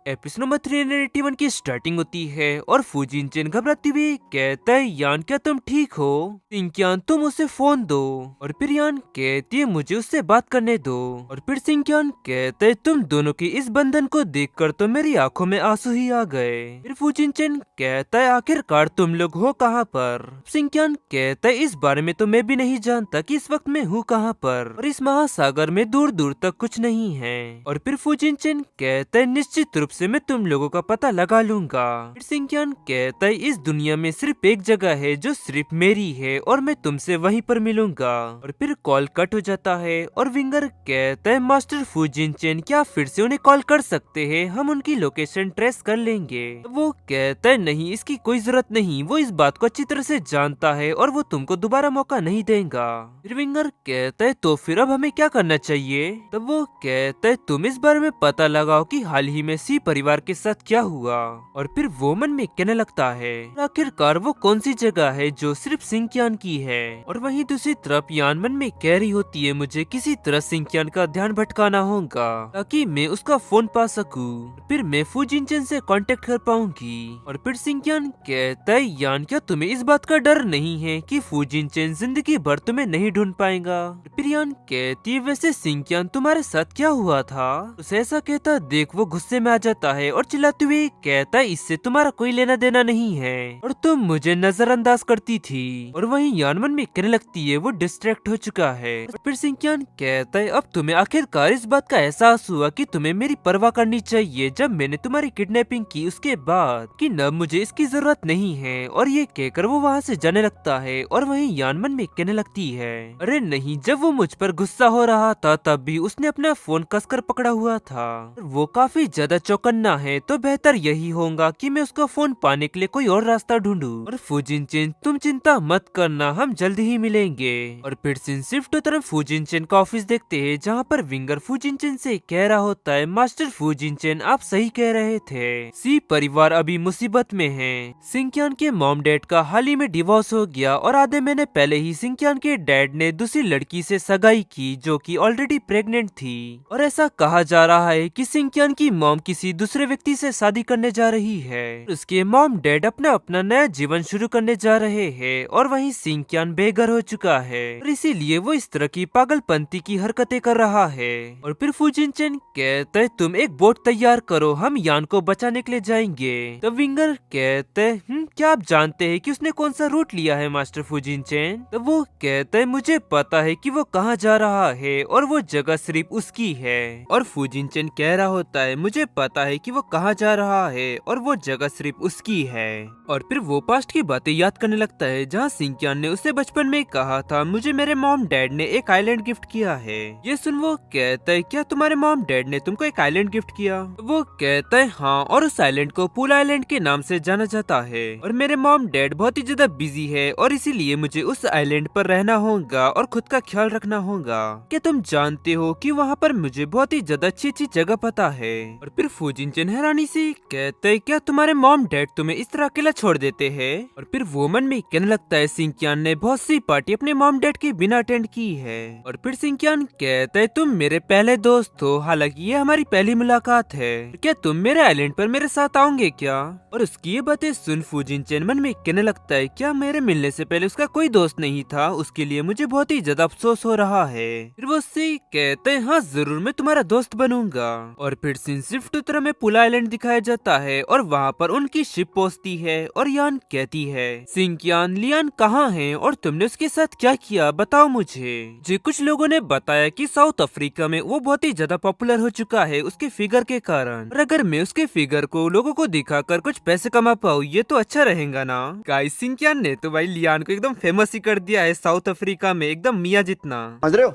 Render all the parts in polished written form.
Episode number 381 की starting होती है और फूजिनचेन घबराती हुई कहता है, यान क्या तुम ठीक हो? सिंकियान तुम उसे फोन दो। और फिर यान कहती है, मुझे उससे बात करने दो। और फिर सिंकियान कहता है, तुम दोनों के इस बंधन को देखकर तो मेरी आंखों में आंसू ही आ गए। फिर फूजिनचेन कहता है, आखिरकार तुम लोग हो कहाँ पर? सिंकियान कहता है, इस बारे में तो मैं भी नहीं जानता कि इस वक्त मैं हूँ कहाँ पर, और इस महासागर में दूर दूर तक कुछ नहीं है। और फिर फूजिनचेन कहता है, निश्चित रूप से मैं तुम लोगों का पता लगा लूंगा। फिर सिंकियान कहता है, इस दुनिया में सिर्फ एक जगह है जो सिर्फ मेरी है और मैं तुमसे वहीं पर मिलूंगा। और फिर कॉल कट हो जाता है और विंगर कहता है, मास्टर फूजिनचेन क्या फिर से उन्हें कॉल कर सकते हैं? हम उनकी लोकेशन ट्रेस कर लेंगे। वो कहता है, नहीं, इसकी कोई जरूरत नहीं, वो इस बात को अच्छी तरह से जानता है और वो तुमको दोबारा मौका नहीं देगा। फिर विंगर कहता है, तो फिर अब हमें क्या करना चाहिए? तब वो कहता है, तुम इस बारे में पता लगाओ कि हाल ही में सी परिवार के साथ क्या हुआ। और फिर वो मन में कहने लगता है, आखिरकार वो कौन सी जगह है जो सिर्फ सिंकियान की है। और वहीं दूसरी तरफ यान मन में कह रही होती है, मुझे किसी तरह सिंकियान का ध्यान भटकाना होगा ताकि मैं उसका फोन पा सकूं, फिर मैं फूजिनचेन से कांटेक्ट कर पाऊंगी। और फिर सिंकियान कहता है, यान क्या तुम्हें इस बात का डर नहीं है कि फूजिनचेन जिंदगी भर तुम्हें नहीं ढूंढ पाएगा? फिर यान कहती है, वैसे सिंकियान तुम्हारे साथ क्या हुआ था? उसे ऐसा कहता देख वो गुस्से में आ जाता है और चिल्लाते हुए कहता है, इससे तुम्हारा कोई लेना देना नहीं है और तुम मुझे नजरअंदाज करती थी। और वहीं यान मन में कहने लगती है, वो डिस्ट्रैक्ट हो चुका है। और फिर सिंकियान कहता है, अब तुम्हें आखिरकार इस बात का एहसास हुआ कि तुम्हें मेरी परवाह करनी चाहिए जब मैंने तुम्हारी किडनैपिंग की उसके बाद, कि न मुझे इसकी जरूरत नहीं है। और ये कहकर वो वहाँ से जाने लगता है। और वहीं यान मन में कहने लगती है, अरे नहीं, जब वो मुझ पर गुस्सा हो रहा था तब भी उसने अपना फोन कसकर पकड़ा हुआ था। वो काफी ज्यादा चौकन्ना है, तो बेहतर यही होगा कि मैं उसका फोन पाने के लिए कोई और रास्ता ढूंढूं। और फूजिनचेन तुम चिंता मत करना, हम जल्द ही मिलेंगे। और फिर शिफ्ट तरफ फूजिनचेन का ऑफिस देखते हैं, जहाँ पर विंगर फूजिनचेन से कह रहा होता है, मास्टर फूजिनचेन आप सही कह रहे थे, सी परिवार अभी मुसीबत में है। सिंकियान के मॉम डैड का हाल ही में डिवोर्स हो गया और आधे महीने पहले ही सिंकियान के डैड ने दूसरी लड़की से सगाई की जो कि ऑलरेडी प्रेग्नेंट थी। और ऐसा कहा जा रहा है कि सिंकियान की मॉम किसी दूसरे व्यक्ति से शादी करने जा रही है। उसके मॉम डैड अपना अपना नया जीवन शुरू करने जा रहे हैं और वहीं सिंकियान बेघर हो चुका है और इसीलिए वो इस तरह की पागलपंती की हरकतें कर रहा है। और फिर फूजिनचेन कहता है, तुम एक बोट तैयार करो, हम यान को बचाने के लिए जाएंगे। तो विंगर कहते हैं, क्या आप जानते हैं कि उसने कौन सा रूट लिया है मास्टर फूजिनचेन? तो वो कहता है, मुझे पता है कि वो कहाँ जा रहा है और वो जगह सिर्फ उसकी है। और फूजिनचेन कह रहा होता है, मुझे पता है कि वो कहाँ जा रहा है और वो जगह सिर्फ उसकी है। और फिर वो पास्ट की बातें याद करने लगता है, जहाँ सिंकियान ने उसे बचपन में कहा था, मुझे मेरे मॉम डैड ने एक आइलैंड गिफ्ट किया है। ये सुन वो कहता है, क्या तुम्हारे मॉम डैड ने तुमको एक आइलैंड गिफ्ट किया? वो कहता है, हाँ, और उस आइलैंड को पूल आइलैंड के नाम से जाना जाता है और मेरे मॉम डैड बहुत ही ज्यादा बिजी है और इसीलिए मुझे उस आइलैंड पर रहना होगा और खुद का ख्याल रखना होगा। क्या तुम जानते हो कि वहाँ पर मुझे बहुत ही ज्यादा अच्छी अच्छी जगह पता है? और फिर फूजिनचेन हैरानी से कहते है, क्या तुम्हारे मॉम डैड तुम्हें इस तरह अकेला छोड़ देते हैं? और फिर वो मन में कहने लगता है, सिंकियान ने बहुत सी पार्टी अपने मॉम डैड के बिना अटेंड की है। और फिर सिंकियान कहता है, तुम मेरे पहले दोस्त हो, हालांकि ये हमारी पहली मुलाकात है, क्या तुम मेरे आइलैंड पर मेरे साथ आओगे क्या? और उसकी ये बातें सुन फूजिनचेन मन में कहने लगता है, क्या मेरे मिलने से पहले उसका कोई दोस्त नहीं था? उसके लिए मुझे बहुत ही ज्यादा अफसोस हो रहा है। फिर वो उससे कहते हैं, हाँ जरूर, मैं तुम्हारा दोस्त बनूंगा। और फिर शिफ्ट तरह में पुल आइलैंड दिखाया जाता है और वहाँ पर उनकी शिप पहुंचती है और यान कहती है, सिंकियान, लियान कहाँ है और तुमने उसके साथ क्या किया, बताओ मुझे। जी कुछ लोगों ने बताया कि साउथ अफ्रीका में वो बहुत ही ज्यादा पॉपुलर हो चुका है उसके फिगर के कारण, और अगर मैं उसके फिगर को लोगों को दिखाकर कुछ पैसे कमा पाऊँ ये तो अच्छा रहेगा ना। गाइस, सिंकियान ने तो भाई लियान को एकदम फेमस ही कर दिया है साउथ अफ्रीका में, एकदम मियाँ जितना। समझ रहे हो?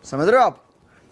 समझ रहे हो आप?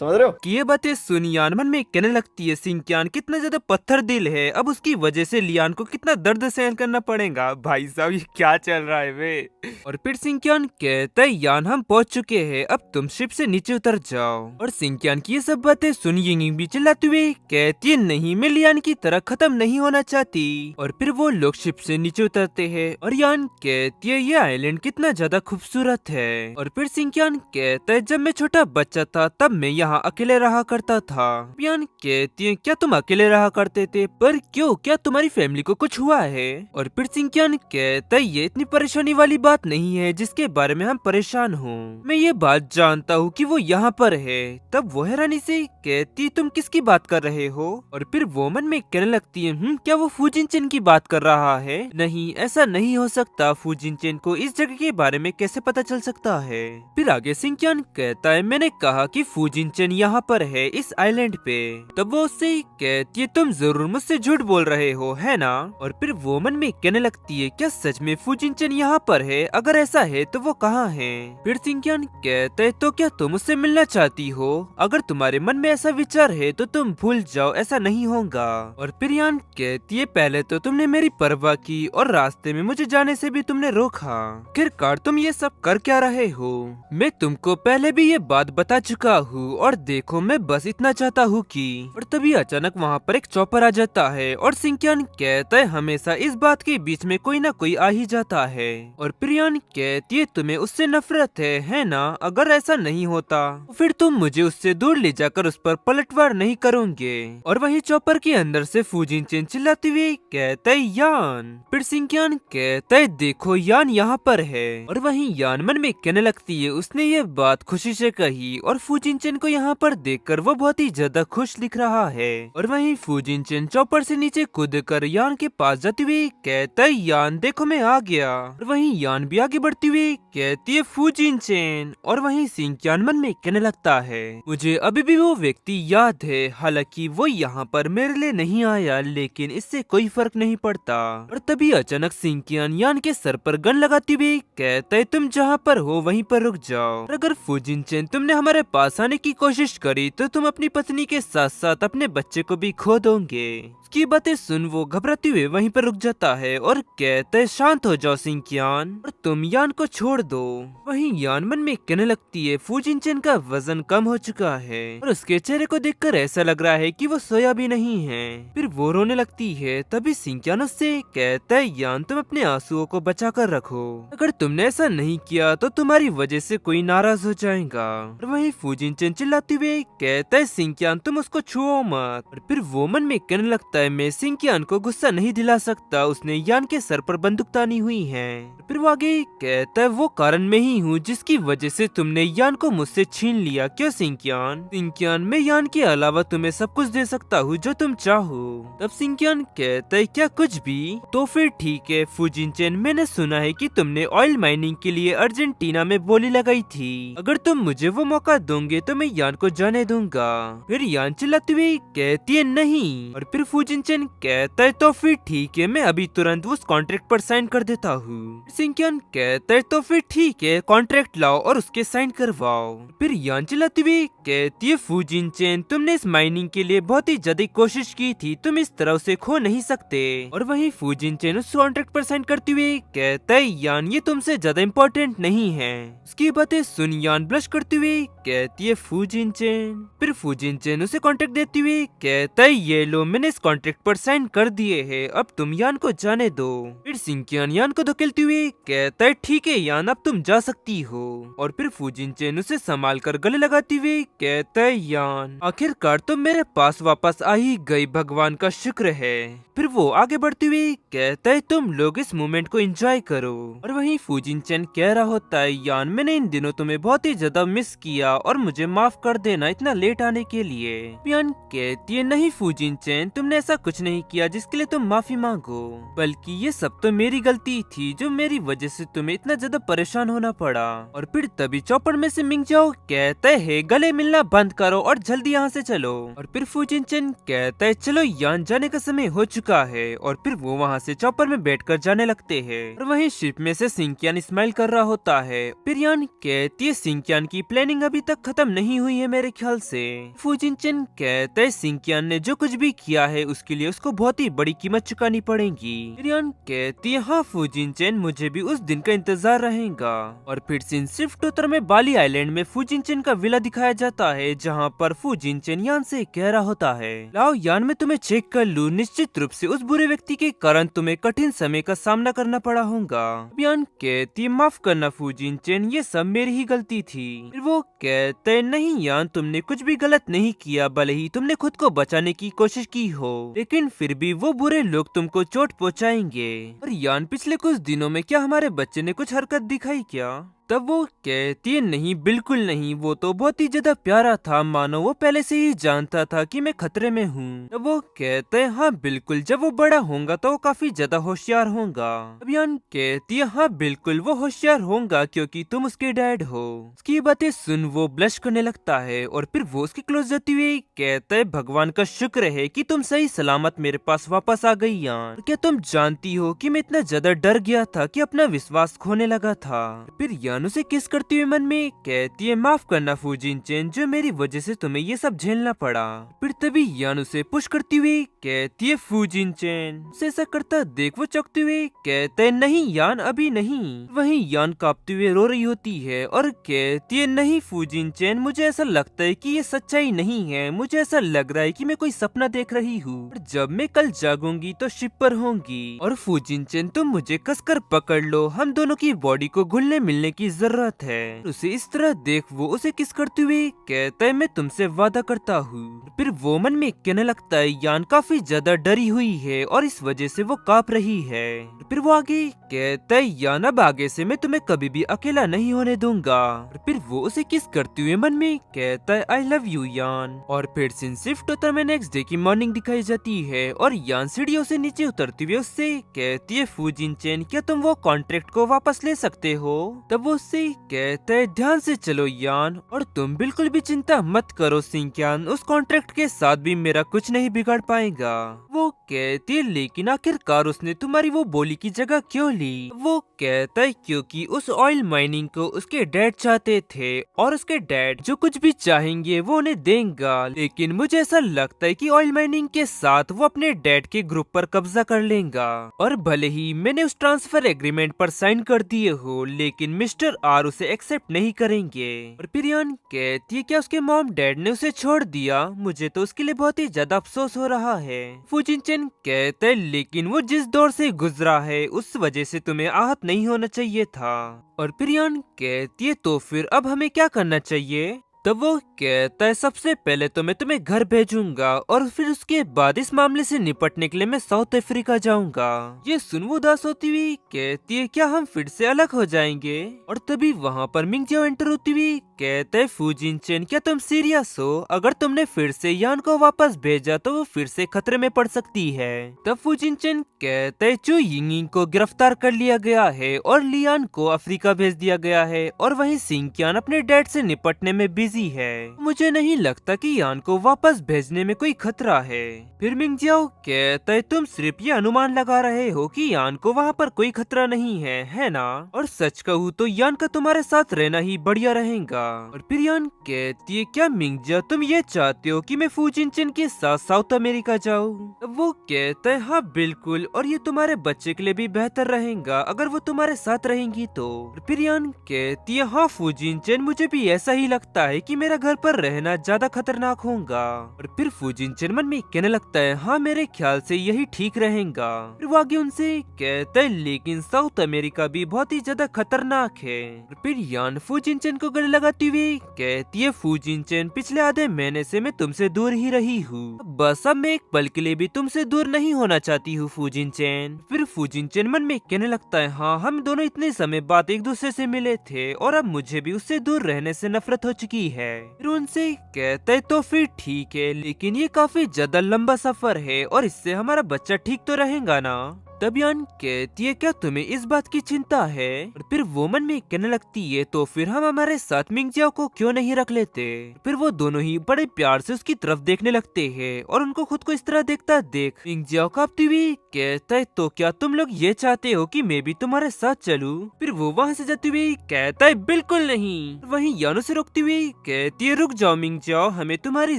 समझ रहे हो? कि ये बातें सुन यान मन में कहने लगती है, सिंकियान कितना ज्यादा पत्थर दिल है, अब उसकी वजह से लियान को कितना दर्द सहन करना पड़ेगा। भाई साहब, ये क्या चल रहा है वे? और फिर सिंकियान कहता है, यान हम पहुंच चुके हैं, अब तुम शिप से नीचे उतर जाओ। और सिंकियान की ये सब बातें सुन यिंग भी चिल्लाते हुए कहती है, नहीं, मैं लियान की तरह खत्म नहीं होना चाहती। और फिर वो लोग शिप से नीचे उतरते हैं और यान कहती है, ये आइलैंड कितना ज्यादा खूबसूरत है। और फिर सिंकियान कहता है, जब मैं छोटा बच्चा था तब मैं यहाँ यहाँ अकेले रहा करता था। यान कहती है क्या तुम अकेले रहा करते थे, पर क्यों, क्या तुम्हारी फैमिली को कुछ हुआ है? और फिर सिंकियान कहता है ये इतनी परेशानी वाली बात नहीं है जिसके बारे में हम परेशान हो। मैं ये बात जानता हूँ कि वो यहाँ पर है। तब वो हैरानी से कहती तुम किसकी बात कर रहे हो? और फिर वो मन में कहने लगती है क्या वो फूजिनचेन की बात कर रहा है? नहीं, ऐसा नहीं हो सकता। फूजिनचेन को इस जगह के बारे में कैसे पता चल सकता है? फिर आगे सिंकियान कहता है मैंने कहा कि फूजिनचेन यहाँ पर है इस आइलैंड पे। तब वो उससे कहती है तुम जरूर मुझसे झूठ बोल रहे हो, है ना? और फिर वो मन में कहने लगती है क्या सच में फूजिनचेन यहाँ पर है? अगर ऐसा है तो वो कहाँ है? फिर सिंकियान कहता है तो क्या तुम उससे मिलना चाहती हो? अगर तुम्हारे मन में ऐसा विचार है तो तुम भूल जाओ, ऐसा नहीं होगा। और फिर यान कहती है पहले तो तुमने मेरी परवाह की और रास्ते में मुझे जाने से भी तुमने रोका, आखिरकार तुम ये सब कर क्या रहे हो? मैं तुमको पहले भी ये बात बता चुका हूँ और देखो मैं बस इतना चाहता हूँ कि। और तभी अचानक वहाँ पर एक चॉपर आ जाता है और सिंकियान कहता है हमेशा इस बात के बीच में कोई ना कोई आ ही जाता है। और फिर यान कहती है तुम्हें उससे नफरत है ना? अगर ऐसा नहीं होता तो फिर तुम मुझे उससे दूर ले जाकर उस पर पलटवार नहीं करोगे। और वही चॉपर के अंदर से फूजिनचेन चिल्लाती हुई कहता है यान। फिर सिंकियान कहता है देखो यान यहाँ पर है। और वहीं यान मन में कहने लगती है उसने ये बात खुशी से कही और फूजिनचेन को यहाँ पर देखकर वो बहुत ही ज्यादा खुश दिख रहा है। और वहीं फूजिनचेन चॉपर से नीचे कूद कर यान के पास जाती हुई कहता है यान देखो मैं आ गया। और वहीं यान भी आगे बढ़ती हुई कहती है फूजिनचेन। और वहीं सिंकियान मन में कहने लगता है मुझे अभी भी वो व्यक्ति याद है, हालांकि वो यहाँ पर मेरे लिए नहीं आया लेकिन इससे कोई फर्क नहीं पड़ता। और तभी अचानक सिंकियान यान के सर पर गन लगाती हुई कहता है तुम जहाँ पर हो वहीं पर रुक जाओ। और अगर फूजिनचेन तुमने हमारे पास आने की कोशिश करी तो तुम अपनी पत्नी के साथ साथ अपने बच्चे को भी खो दोगे। उसकी बातें सुन वो घबराते हुए वहीं पर रुक जाता है और कहता है शांत हो जाओ सिंकियान और तुम यान को छोड़ दो। वहीं यान मन में कहने लगती है फूजिनचेन का वजन कम हो चुका है और उसके चेहरे को देखकर ऐसा लग रहा है कि वो सोया भी नहीं है। फिर वो रोने लगती है। तभी सिंकियान उससे कहता है यान तुम अपने आंसुओं को बचा कर रखो, अगर तुमने ऐसा नहीं किया तो तुम्हारी वजह से कोई नाराज हो जाएगा। और वहीं फूजिनचेन चिल्लाते हुए कहता है सिंकियान तुम उसको छुओ मत। और फिर वो मन में कहने लगता है मैं सिंकियान को गुस्सा नहीं दिला सकता, उसने यान के सर पर बंदूक तानी हुई है। फिर वो आगे कहता है वो कारण मैं ही हूँ जिसकी वजह से तुमने यान को मुझसे छीन लिया, क्यों सिंकियान? सिंकियान मैं यान के अलावा तुम्हें सब कुछ दे सकता हूँ जो तुम चाहो। तब सिंकियान कहता है क्या कुछ भी? तो फिर ठीक है फूजिनचेन, मैंने सुना है कि तुमने ऑयल माइनिंग के लिए अर्जेंटीना में बोली लगाई थी, अगर तुम मुझे वो मौका दोगे तो मैं यान को जाने दूंगा। फिर यान चिल्लाती हुई कहती है नहीं। और फिर फूजिनचेन कहता है तो फिर ठीक है मैं अभी तुरंत उस कॉन्ट्रैक्ट पर साइन कर देता हूँ। सिंकियान कहता है तो फिर ठीक है कॉन्ट्रैक्ट लाओ और उसके साइन करवाओ। फिर यान चिल्लाती हुई कहती है फूजिनचेन तुमने इस माइनिंग के लिए बहुत ही ज्यादा कोशिश की थी, तुम इस तरह उसे खो नहीं सकते। और वहीं फूजिनचेन उस कॉन्ट्रैक्ट पर साइन करते हुए कहता है यान ये तुमसे ज्यादा इम्पोर्टेंट नहीं है। उसकी बातें सुन यान ब्लश करते हुए कहती है फूजिनचेन। फिर फूजिनचेन उसे कॉन्ट्रैक्ट देते हुए कहता है ये लो मैंने इस कॉन्ट्रैक्ट पर साइन कर दिए है, अब तुम यान को जाने दो। फिर सिंकियान यान को धकेलते हुए कहता है ठीक है यान अब तुम जा सकती हो। और फिर फूजिनचेन उसे संभाल कर गले लगाते हुए कहता है यान आखिरकार तुम मेरे पास वापस आ ही गई, भगवान का शुक्र है। फिर वो आगे बढ़ते हुए कहता है तुम लोग इस मोमेंट को एंजॉय करो। और वहीं फूजिनचेन कह रहा होता है यान मैंने इन दिनों तुम्हें बहुत ही ज्यादा मिस किया और मुझे माफ कर देना इतना लेट आने के लिए। यान कहती है नहीं फूजिनचेन तुमने ऐसा कुछ नहीं किया जिसके लिए तुम माफी मांगो, बल्कि ये सब तो मेरी गलती थी जो मेरी वजह से तुम्हें इतना ज्यादा परेशान होना पड़ा। और फिर तभी चौपड़ में से मिंग जाओ कहता है गले मिलना बंद करो और जल्दी यहाँ से चलो। और फिर फूजिनचेन कहता है चलो यान जाने का समय हो चुका है। और फिर वो वहाँ से चौपर में बैठकर जाने लगते हैं। और वहीं शिप में से सिंकियान स्माइल कर रहा होता है। फिर यान कहती है सिंकियान की प्लानिंग अभी तक खत्म नहीं हुई है मेरे ख्याल से। फूजिनचेन कहता है सिंकियान ने जो कुछ भी किया है उसके लिए उसको बहुत ही बड़ी कीमत चुकानी पड़ेगी। फिर यान कहती है हाँ फूजिनचेन मुझे भी उस दिन का इंतजार रहेगा। और फिर सीन शिफ्ट उत्तर में बाली आइलैंड में फूजिनचेन का विला दिखाया जाता है जहाँ पर फूजिनचेन यान से कह रहा होता है लाओ यान मैं तुम्हें चेक कर लूँ, निश्चित रूप से उस बुरे व्यक्ति के कारण तुम्हें कठिन समय का सामना करना पड़ा होगा। यान कहती माफ करना फूजिनचेन ये सब मेरी ही गलती थी। फिर वो कहते नहीं नहीं यान, तुमने कुछ भी गलत नहीं किया। भले ही तुमने खुद को बचाने की कोशिश की हो, लेकिन फिर भी वो बुरे लोग तुमको चोट पहुंचाएंगे। और यान, पिछले कुछ दिनों में क्या हमारे बच्चे ने कुछ हरकत दिखाई क्या? तब वो कहती है, नहीं बिल्कुल नहीं, वो तो बहुत ही ज्यादा प्यारा था, मानो वो पहले से ही जानता था कि मैं खतरे में हूँ। तब वो कहते हैं, हाँ बिल्कुल, जब वो बड़ा होगा तो वो काफी ज्यादा होशियार होगा। अब यान कहती है, हाँ बिल्कुल वो होशियार होगा क्योंकि तुम उसके डैड हो। उसकी बातें सुन वो ब्लश करने लगता है और फिर वो उसके क्लोज जाती हुई कहता है, भगवान का शुक्र है कि तुम सही सलामत मेरे पास वापस आ गई यान। क्या तुम जानती हो कि मैं इतना ज्यादा डर गया था कि अपना विश्वास खोने लगा था। फिर यान उसे किस करती हुई मन में कहती है, माफ करना फूजिन चेन, जो मेरी वजह से तुम्हें ये सब झेलना पड़ा। फिर तभी यान उसे पुश करती हुई कहती है, फूजिन चेन। उसे ऐसा करता देख वो चौंकते हुए कहते है, नहीं यान अभी नहीं। वहीं यान कांपते हुए रो रही होती है और कहती है, नहीं फूजिन चेन, मुझे ऐसा लगता है कि ये सच्चाई नहीं है। मुझे ऐसा लग रहा है कि मैं कोई सपना देख रही हूँ। जब मैं कल जागूंगी तो शिप पर होंगी और फूजिन चेन तुम मुझे कसकर पकड़ लो, हम दोनों की बॉडी को घुलने मिलने की जरूरत है। उसे इस तरह देख वो उसे किस करते हुए कहता है, मैं तुमसे वादा करता हूँ। फिर वो मन में कहने लगता है, यान काफी ज्यादा डरी हुई है और इस वजह से वो कांप रही है। फिर वो आगे कहता है, यान अब आगे से मैं तुम्हें कभी भी अकेला नहीं होने दूंगा। फिर वो उसे किस करते हुए मन में कहता है, आई लव यू यान। और फिर सीन शिफ्ट होता है नेक्स्ट डे की मॉर्निंग दिखाई जाती है और यान सीढ़ियों से नीचे उतरती हुई उससे कहती है, फूजिन चेन क्या तुम वो कॉन्ट्रैक्ट को वापस ले सकते हो? तब वो उससे कहता है, ध्यान से चलो यान, और तुम बिल्कुल भी चिंता मत करो सिंक्यान, उस कॉन्ट्रैक्ट के साथ भी मेरा कुछ नहीं बिगाड़ पाएगा। वो कहती है, लेकिन आखिरकार उसने तुम्हारी वो बोली की जगह क्यों ली? वो कहता है, क्योंकि उस ऑयल माइनिंग को उसके डैड चाहते थे और उसके डैड जो कुछ भी चाहेंगे वो उन्हें देंगा। लेकिन मुझे ऐसा लगता है कि ऑयल माइनिंग के साथ वो अपने डैड के ग्रुप पर कब्जा कर लेगा। और भले ही मैंने उस ट्रांसफर एग्रीमेंट पर साइन कर दिए हो, लेकिन मिस्टर आर उसे एक्सेप्ट नहीं करेंगे। और फिर यान कहती है, क्या उसके मॉम डैड ने उसे छोड़ दिया? मुझे तो उसके लिए बहुत ही ज्यादा अफसोस हो रहा है। फूजिन चेन कहता है, लेकिन वो जिस दौर से गुजरा है उस वजह से तुम्हें आहत नहीं होना चाहिए था। और फिर यान कहती है, तो फिर अब हमें क्या करना चाहिए? तब वो कहता है, सबसे पहले तो मैं तुम्हें घर भेजूंगा और फिर उसके बाद इस मामले से निपटने के लिए मैं साउथ अफ्रीका जाऊंगा। ये सुन वो उदास होती हुई कहती है, क्या हम फिर से अलग हो जाएंगे? और तभी वहाँ पर मिंगजियो एंटर होती हुई कहता है, फूजिन चेन क्या तुम सीरियस हो? अगर तुमने फिर से यान को वापस भेजा तो वो फिर से खतरे में पड़ सकती है। तब फूजिन चेन कहता है, चू यिंगिंग को गिरफ्तार कर लिया गया है और लियान को अफ्रीका भेज दिया गया है और वहीं सिंक्यान अपने डैड से निपटने में बिजी है। मुझे नहीं लगता कि यान को वापस भेजने में कोई खतरा है। फिर मिंगजियो कहता है, तुम सिर्फ ये अनुमान लगा रहे हो कि यान को वहाँ पर कोई खतरा नहीं है ना? और सच कहूँ तो यान का तुम्हारे साथ रहना ही बढ़िया रहेगा। और फिर यान कहती है, क्या मिंगजियो तुम ये चाहते हो कि मैं फूजिन चेन के साथ साउथ अमेरिका जाऊँ? वो कहता है, हाँ बिल्कुल, और ये तुम्हारे बच्चे के लिए भी बेहतर रहेगा अगर वो तुम्हारे साथ रहेंगी तो। और फिर यान कहती है, हाँ फूजिन चेन, मुझे भी ऐसा ही लगता है कि मेरा घर पर रहना ज्यादा खतरनाक होगा। और फिर फूजिन चेन मन में कहने लगता है, हाँ मेरे ख्याल से यही ठीक रहेगा। फिर वो आगे उनसे कहता है, लेकिन साउथ अमेरिका भी बहुत ही ज्यादा खतरनाक है। और फिर यान फूजिन चेन को गले लगाती हुई कहती है, फूजिन चेन पिछले आधे महीने से मैं तुमसे दूर ही रही हूँ, बस अब मैं एक पल के लिए भी तुमसे दूर नहीं होना चाहती हूँ फूजिन चेन। फिर फूजिन चेन मन में कहने लगता है, हाँ हम दोनों इतने समय बाद एक दूसरे से मिले थे और अब मुझे भी उससे दूर रहने से नफरत हो चुकी है। फिर उनसे कहता है, तो फिर ठीक है, लेकिन ये काफी ज्यादा लंबा सफर है और इससे हमारा बच्चा ठीक तो रहेगा ना? तब यान कहती है, क्या तुम्हें इस बात की चिंता है? और फिर वो मन में कहने लगती है, तो फिर हम हमारे साथ मिंगजियो को क्यों नहीं रख लेते? फिर वो दोनों ही बड़े प्यार से उसकी तरफ देखने लगते हैं और उनको खुद को इस तरह देखता देख मिंगजियो कांपती हुई कहता है, तो क्या तुम लोग ये चाहते हो कि मैं भी तुम्हारे साथ चलूं? फिर वो वहाँ से जाती हुई कहता है, बिल्कुल नहीं। वहीं यानो से रोकती हुई कहती है, रुक जाओ मिंगजियो, हमें तुम्हारी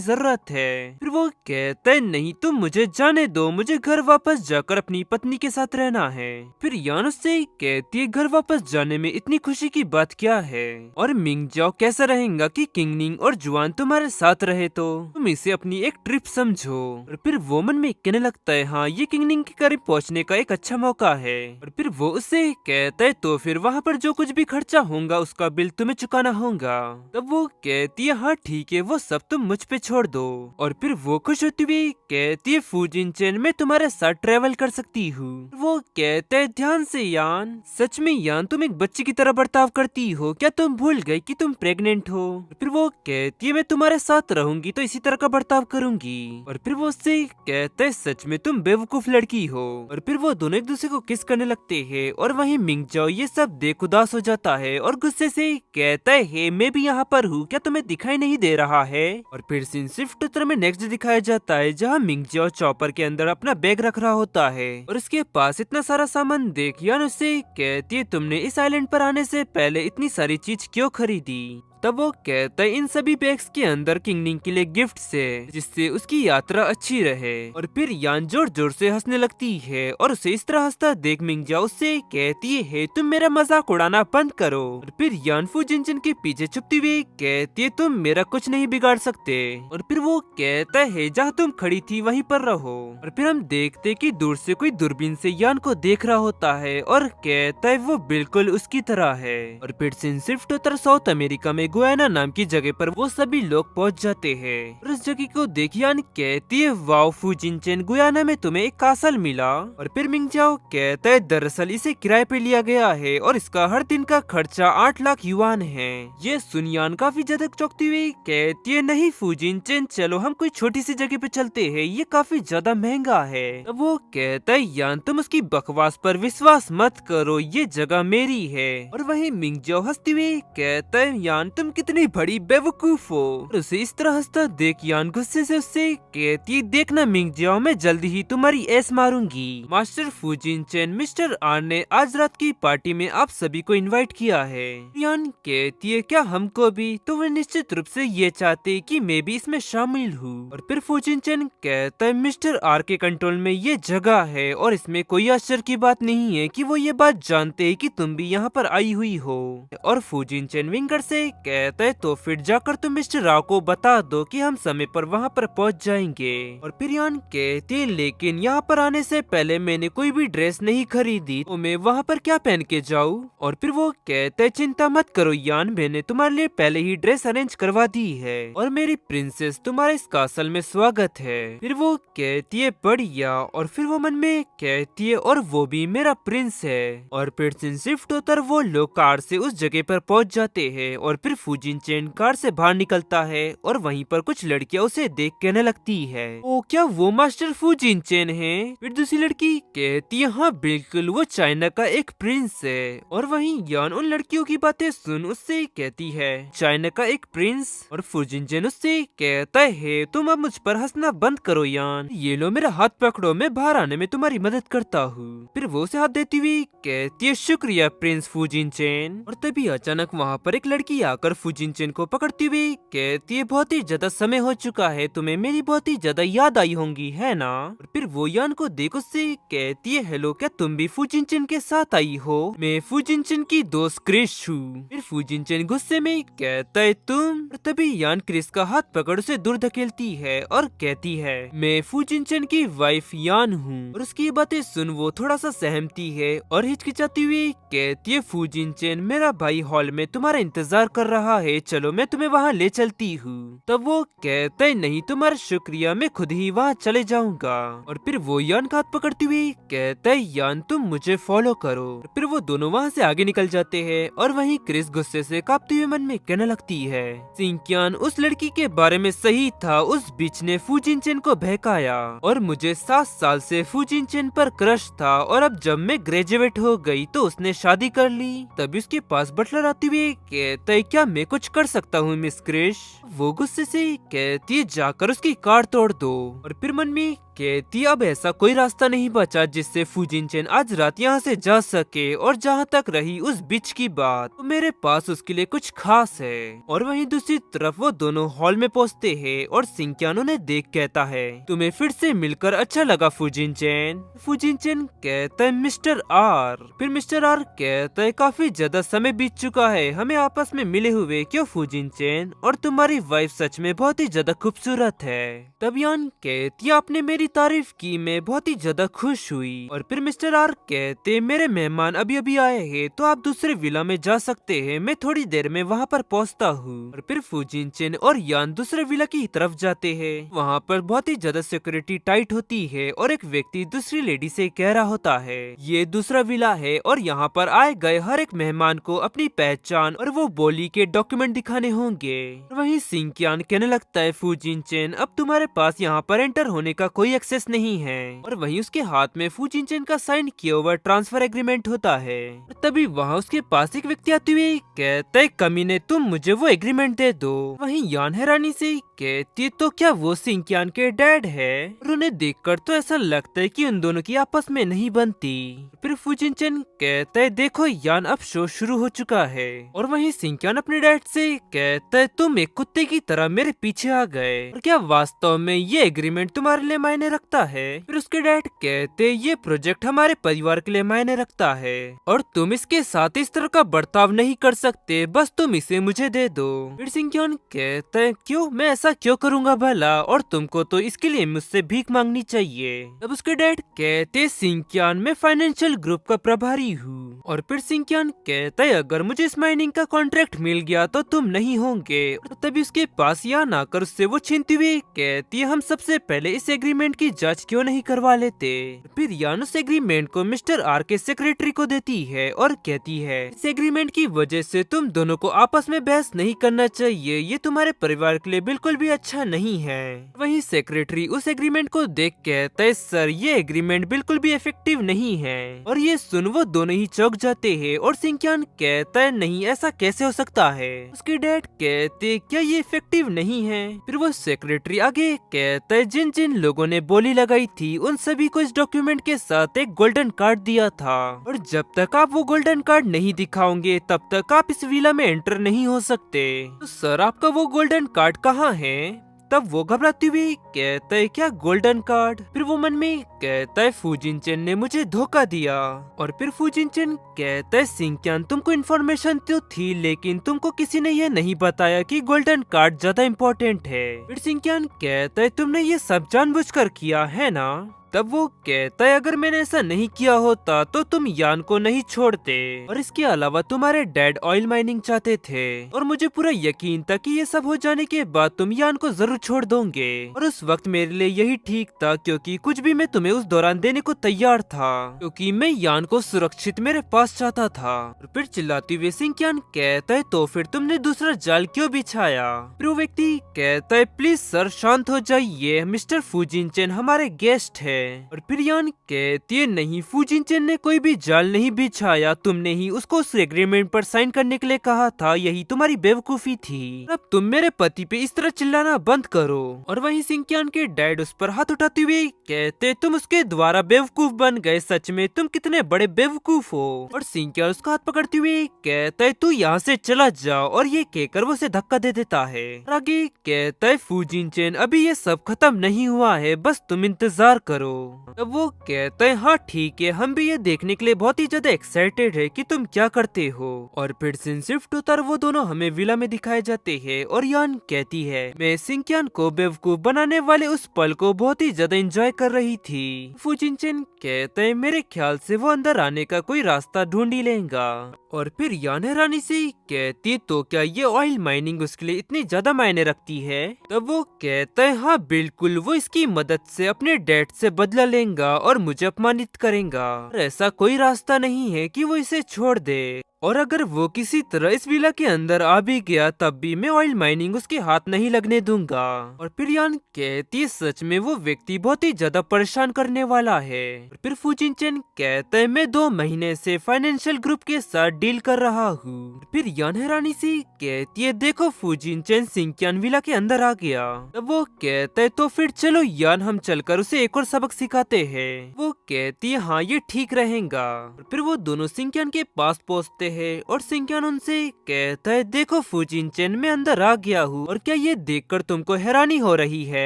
जरूरत है। फिर वो कहता है, नहीं तुम मुझे जाने दो, मुझे घर वापस जाकर अपनी पत्नी के साथ रहना है। फिर यान उससे कहती है घर वापस जाने में इतनी खुशी की बात क्या है, और मिंग जाओ कैसा रहेगा कि किंगनिंग और जुआन तुम्हारे साथ रहे, तो तुम इसे अपनी एक ट्रिप समझो। और फिर वो मन में कहने लगता है हाँ ये किंगनिंग के करीब पहुंचने का एक अच्छा मौका है। और फिर वो उससे कहता है तो फिर वहाँ पर जो कुछ भी खर्चा होगा उसका बिल तुम्हें चुकाना होगा। तब वो कहती है हाँ ठीक है वो सब तुम मुझ पे छोड़ दो। और फिर वो खुश होती हुई कहती है फूजिनचेन मैं तुम्हारे साथ ट्रेवल कर सकती हूँ। वो कहते है ध्यान से यान, सच में यान तुम एक बच्ची की तरह बर्ताव करती हो क्या, तुम भूल गई कि तुम प्रेग्नेंट हो। फिर वो कहती है मैं तुम्हारे साथ रहूंगी तो इसी तरह का बर्ताव करूंगी। और फिर वो उससे कहते है सच में तुम बेवकूफ लड़की हो। और फिर वो दोनों एक दूसरे को किस करने लगते हैं। और वहीं मिंग जाओ ये सब देख उदास हो जाता है और गुस्से से कहता है मैं भी यहाँ पर हूँ क्या तुम्हें दिखाई नहीं दे रहा है। और फिर सीन शिफ्ट उत्तर में नेक्स्ट दिखाया जाता है जहाँ मिंग जाओ चॉपर के अंदर अपना बैग रख रहा होता है और उसके पास इतना सारा सामान देख यान उससे कहती है तुमने इस आइलैंड पर आने से पहले इतनी सारी चीज क्यों खरीदी। तब वो कहता है इन सभी बैग्स के अंदर किंगनिंग के लिए गिफ्ट्स है जिससे उसकी यात्रा अच्छी रहे। और फिर यान जोर जोर से हंसने लगती है और उसे इस तरह हंसता देख मिंग जाओ उससे कहती है तुम मेरा मजाक उड़ाना बंद करो। और फिर यान फूजिनचेन के पीछे छुपती हुई कहती है तुम मेरा कुछ नहीं बिगाड़ सकते। और फिर वो कहता है जहाँ तुम खड़ी थी वहीं पर रहो। और फिर हम देखते कि दूर से कोई दूरबीन से यान को देख रहा होता है और कहता है वो बिल्कुल उसकी तरह है। और फिर सीन शिफ्ट होता साउथ अमेरिका में गुयाना नाम की जगह पर वो सभी लोग पहुंच जाते हैं। और उस जगह को देख यान कहती है वाओ फूजिनचेन गुयाना में तुम्हें एक कासल मिला। और फिर मिंग जाओ कहता है दरअसल इसे किराए पे लिया गया है और इसका हर दिन का खर्चा 8 लाख युआन है। ये सुन यान काफी ज्यादा चौंकती हुई कहती है नहीं फूजिनचेन चलो हम कोई छोटी सी जगह पे चलते हैं ये काफी ज्यादा महंगा है। तब वो कहता है यान तुम उसकी बकवास पर विश्वास मत करो ये जगह मेरी है। और वहीं मिंग जाओ हंसती हुई कहता है यान तुम कितनी बड़ी बेवकूफ हो। और उसे इस तरह हंसता देख यान गुस्से से उससे कहती देखना मिंग जाओ मैं जल्दी ही तुम्हारी ऐस मारूंगी। मास्टर फूजिनचेन मिस्टर आर ने आज रात की पार्टी में आप सभी को इनवाइट किया है। यान कहती है क्या हमको भी, तो वे निश्चित रूप से ये चाहते कि मैं भी इसमें शामिल हूँ। और फिर फूजिनचेन कहता है मिस्टर आर के कंट्रोल में ये जगह है और इसमें कोई आश्चर्य की बात नहीं है कि वो ये बात जानते हैं कि तुम भी यहाँ पर आई हुई हो। और फूजिनचेन विंगर से कहता है तो फिर जाकर तुम मिस्टर राव को बता दो कि हम समय पर वहाँ पर पहुँच जाएंगे। और फिर यान कहती है लेकिन यहाँ पर आने से पहले मैंने कोई भी ड्रेस नहीं खरीदी तो मैं वहाँ पर क्या पहन के जाऊँ। और फिर वो कहता है चिंता मत करो यान मैंने तुम्हारे लिए पहले ही ड्रेस अरेंज करवा दी है और मेरी प्रिंसेस तुम्हारे इस कासल में स्वागत है। फिर वो कहती है बढ़िया। और फिर वो मन में कहती है और वो भी मेरा प्रिंस है। और फिर शिफ्ट होकर वो लोग कार से उस जगह पर पहुँच जाते हैं। और फिर फूजिनचेन कार से बाहर निकलता है और वहीं पर कुछ लड़कियां उसे देख कहने लगती है ओ क्या वो मास्टर फूजिनचेन है। फिर दूसरी लड़की कहती है हाँ बिल्कुल वो चाइना का एक प्रिंस है। और वहीं यान उन लड़कियों की बातें सुन उससे कहती है चाइना का एक प्रिंस। और फूजिनचेन उससे कहता है तुम अब मुझ पर हंसना बंद करो यान, ये लो मेरा हाथ पकड़ो मैं बाहर आने में तुम्हारी मदद करता हूँ। फिर वो उसे हाथ देती हुई कहती है शुक्रिया प्रिंस फूजिनचेन। और तभी अचानक वहाँ पर एक लड़की आकर फूजिनचेन को पकड़ती हुई कहती है बहुत ही ज्यादा समय हो चुका है तुम्हें मेरी बहुत ही ज्यादा याद आई होंगी है ना। और फिर वो यान को देख उससे कहती है हेलो क्या तुम भी फूजिनचेन के साथ आई हो, मैं फूजिनचेन की दोस्त क्रिस हूँ। फिर फूजिनचेन गुस्से में कहता है तुम। और तभी यान क्रिस का हाथ पकड़ उसे दूर धकेलती है और कहती है मैं फूजिनचेन की वाइफ यान हूँ। और उसकी बातें सुन वो थोड़ा सा सहमती है और हिचकिचाती हुई कहती है फूजिनचेन मेरा भाई हॉल में तुम्हारा इंतजार कर रहा है चलो मैं तुम्हें वहाँ ले चलती हूँ। तब वो कहता है नहीं तुम्हारा शुक्रिया मैं खुद ही वहाँ चले जाऊंगा। और फिर वो यान का हाथ पकड़ती हुई कहता है यान तुम मुझे फॉलो करो। फिर वो दोनों वहाँ से आगे निकल जाते हैं और वहीं क्रिस गुस्से से कांपते हुए मन में कहने लगती है सिंकियान उस लड़की के बारे में सही था, उस बीच ने फूजिनचेन को बहकाया और मुझे 7 साल से फूजिनचेन पर क्रश था और अब जब मैं ग्रेजुएट हो गई तो उसने शादी कर ली। तभी उसके पास बटलर आती हुई कहता है क्या क्या मैं कुछ कर सकता हूँ मिस क्रिश? वो गुस्से से कहती है जाकर उसकी कार तोड़ दो। और फिर मन में कहती अब ऐसा कोई रास्ता नहीं बचा जिससे फुजिनचेन आज रात यहाँ से जा सके। और जहाँ तक रही उस बिच की बात, तो मेरे पास उसके लिए कुछ खास है। और वहीं दूसरी तरफ वो दोनों हॉल में पहुँचते हैं और सिंक्यान उन्हें देख कहता है तुम्हें फिर से मिलकर अच्छा लगा फुजिनचेन? फुजिनचेन कहता है मिस्टर आर। फिर मिस्टर आर कहता है काफी ज्यादा समय बीत चुका है हमें आपस में मिले हुए, क्यों फुजिनचेन? और तुम्हारी वाइफ सच में बहुत ही ज्यादा खूबसूरत है। तब यान कहती आपने मेरी तारीफ की, मैं बहुत ही ज्यादा खुश हुई। और फिर मिस्टर आर कहते मेरे मेहमान अभी अभी आए हैं तो आप दूसरे विला में जा सकते हैं, मैं थोड़ी देर में वहाँ पर पहुँचता हूँ। और फिर फुजिनचेन और यान दूसरे विला की तरफ जाते हैं। वहाँ पर बहुत ही ज्यादा सिक्योरिटी टाइट होती है और एक व्यक्ति दूसरी लेडी से कह रहा होता है ये दूसरा विला है और यहाँ पर आए गए हर एक मेहमान को अपनी पहचान और वो बोली के डॉक्यूमेंट दिखाने होंगे। वहीं सिंक्यान कहने लगता है फुजिनचेन अब तुम्हारे पास यहाँ पर एंटर होने का कोई एक्सेस नहीं है। और वहीं उसके हाथ में फुजिनचेन का साइन किया हुआ ट्रांसफर एग्रीमेंट होता है। तभी वहाँ उसके पास एक व्यक्ति आते हुए कहता है कमीने तुम मुझे वो एग्रीमेंट दे दो। वहीं यान हैरानी से कहती तो क्या वो सिंक्यान के डैड है? और उन्हें देखकर तो ऐसा लगता है कि उन दोनों की आपस में नहीं बनती। फिर फुजिनचेन कहता है देखो यान अब शो शुरू हो चुका है। और वहीं सिंक्यान अपने डैड से कहता है तुम एक कुत्ते की तरह मेरे पीछे आ गए, और क्या वास्तव में ये एग्रीमेंट तुम्हारे लिए मायने रखता है? फिर उसके डैड कहते ये प्रोजेक्ट हमारे परिवार के लिए मायने रखता है और तुम इसके साथ इस तरह का बर्ताव नहीं कर सकते, बस तुम इसे मुझे दे दो। फिर सिंक्यान कहता है क्यों, मैं ऐसा क्यों करूंगा भला, और तुमको तो इसके लिए मुझसे भीख मांगनी चाहिए। तब उसके डैड कहते सिंक्यान मैं फाइनेंशियल ग्रुप का प्रभारी हूँ। और फिर सिंक्यान कहता है अगर मुझे इस माइनिंग का कॉन्ट्रैक्ट मिल गया तो तुम नहीं होंगे। और तभी उसके पास यान आकर उससे वो छीनती हुई कहती है हम सबसे पहले इस एग्रीमेंट की जांच क्यों नहीं करवा लेते। फिर यान उस एग्रीमेंट को मिस्टर आर के सेक्रेटरी को देती है और कहती है इस एग्रीमेंट की वजह से तुम दोनों को आपस में बहस नहीं करना चाहिए, ये तुम्हारे परिवार के लिए बिल्कुल भी अच्छा नहीं है। वहीं सेक्रेटरी उस एग्रीमेंट को देख कहता है सर ये एग्रीमेंट बिल्कुल भी इफेक्टिव नहीं है। और ये सुन वो दोनों ही चौंक जाते हैं और सिंक्यान कहता है नहीं ऐसा कैसे हो सकता है। उसके डैड कहते क्या ये इफेक्टिव नहीं है। फिर वो सेक्रेटरी आगे कहता है जिन जिन लोगों ने बोली लगाई थी उन सभी को इस डॉक्यूमेंट के साथ एक गोल्डन कार्ड दिया था, और जब तक आप वो गोल्डन कार्ड नहीं दिखाओगे तब तक आप इस विला में एंटर नहीं हो सकते। तो सर आपका वो गोल्डन कार्ड कहाँ है? तब वो घबराती हुई कहता है क्या गोल्डन कार्ड? फिर वो मन में कहता है फुजिनचेन ने मुझे धोखा दिया। और फिर फुजिनचेन कहता है सिंक्यान तुमको इन्फॉर्मेशन तो थी लेकिन तुमको किसी ने ये नहीं बताया कि गोल्डन कार्ड ज्यादा इम्पोर्टेंट है। फिर सिंक्यान कहता है तुमने ये सब जानबूझकर किया है ना? तब वो कहता है अगर मैंने ऐसा नहीं किया होता तो तुम यान को नहीं छोड़ते, और इसके अलावा तुम्हारे डैड ऑयल माइनिंग चाहते थे और मुझे पूरा यकीन था कि ये सब हो जाने के बाद तुम यान को जरूर छोड़ दोगे, और उस वक्त मेरे लिए यही ठीक था क्योंकि कुछ भी मैं तुम्हें उस दौरान देने को तैयार था क्योंकि मैं यान को सुरक्षित मेरे पास चाहता था। और फिर चिल्लाती हुए सिंक्यान कहता है तो फिर तुमने दूसरा जाल क्यों बिछाया? फिर वो व्यक्ति कहता है प्लीज सर शांत हो जाइए, मिस्टर फुजिनचेन हमारे गेस्ट है। और फिर यान कहती है नहीं फुजिनचेन ने कोई भी जाल नहीं बिछाया, तुमने ही उसको उस एग्रीमेंट पर साइन करने के लिए कहा था, यही तुम्हारी बेवकूफी थी। अब तुम मेरे पति पे इस तरह चिल्लाना बंद करो। और वहीं सिंक्यान के डैड उस पर हाथ उठाते हुए कहते तुम उसके द्वारा बेवकूफ बन गए, सच में तुम कितने बड़े बेवकूफ हो। और सिंक्यान उसका हाथ पकड़ते हुए कहता है तू यहाँ से चला जाओ, और ये कहकर वो उसे धक्का दे देता है। और आगे कहता है फुजिनचेन अभी ये सब खत्म नहीं हुआ है, बस तुम इंतजार करो। तब वो कहते हैं हाँ ठीक है, हम भी ये देखने के लिए बहुत ही ज्यादा एक्साइटेड है कि तुम क्या करते हो। और फिर सीन शिफ्ट होता है, वो दोनों हमें विला में दिखाए जाते हैं और यान कहती है मैं सिंक्यान को बेवकूफ बनाने वाले उस पल को बहुत ही ज्यादा एंजॉय कर रही थी। फुजिनचेन कहते हैं मेरे ख्याल से वो अंदर आने का कोई रास्ता ढूंढ ही लेगा। और फिर यान हैरानी से कहती तो क्या ये ऑयल माइनिंग उसके लिए इतनी ज्यादा मायने रखती है? तब वो कहता है हाँ बिल्कुल, वो इसकी मदद से अपने डैड से बदला लेगा और मुझे अपमानित करेगा, और ऐसा कोई रास्ता नहीं है कि वो इसे छोड़ दे। और अगर वो किसी तरह इस विला के अंदर आ भी गया तब भी मैं ऑयल माइनिंग उसके हाथ नहीं लगने दूंगा। और फिर यान कहती है सच में वो व्यक्ति बहुत ही ज्यादा परेशान करने वाला है। और फिर फूजिन चेन कहता है मैं 2 महीने से फाइनेंशियल ग्रुप के साथ डील कर रहा हूँ। फिर यान हैरानी सी कहती है देखो फूजिन चेन सिंकियान विला के अंदर आ गया। तब वो कहता है तो फिर चलो यान हम चलकर उसे एक और सबक सिखाते हैं। वो कहती है हाँ ये ठीक रहेगा। और फिर वो दोनों सिंकियान के पास पहुँचते हैं और सिंकियान उनसे कहता है देखो फूजिन चेन मैं अंदर आ गया हूँ और क्या ये देखकर तुमको हैरानी हो रही है।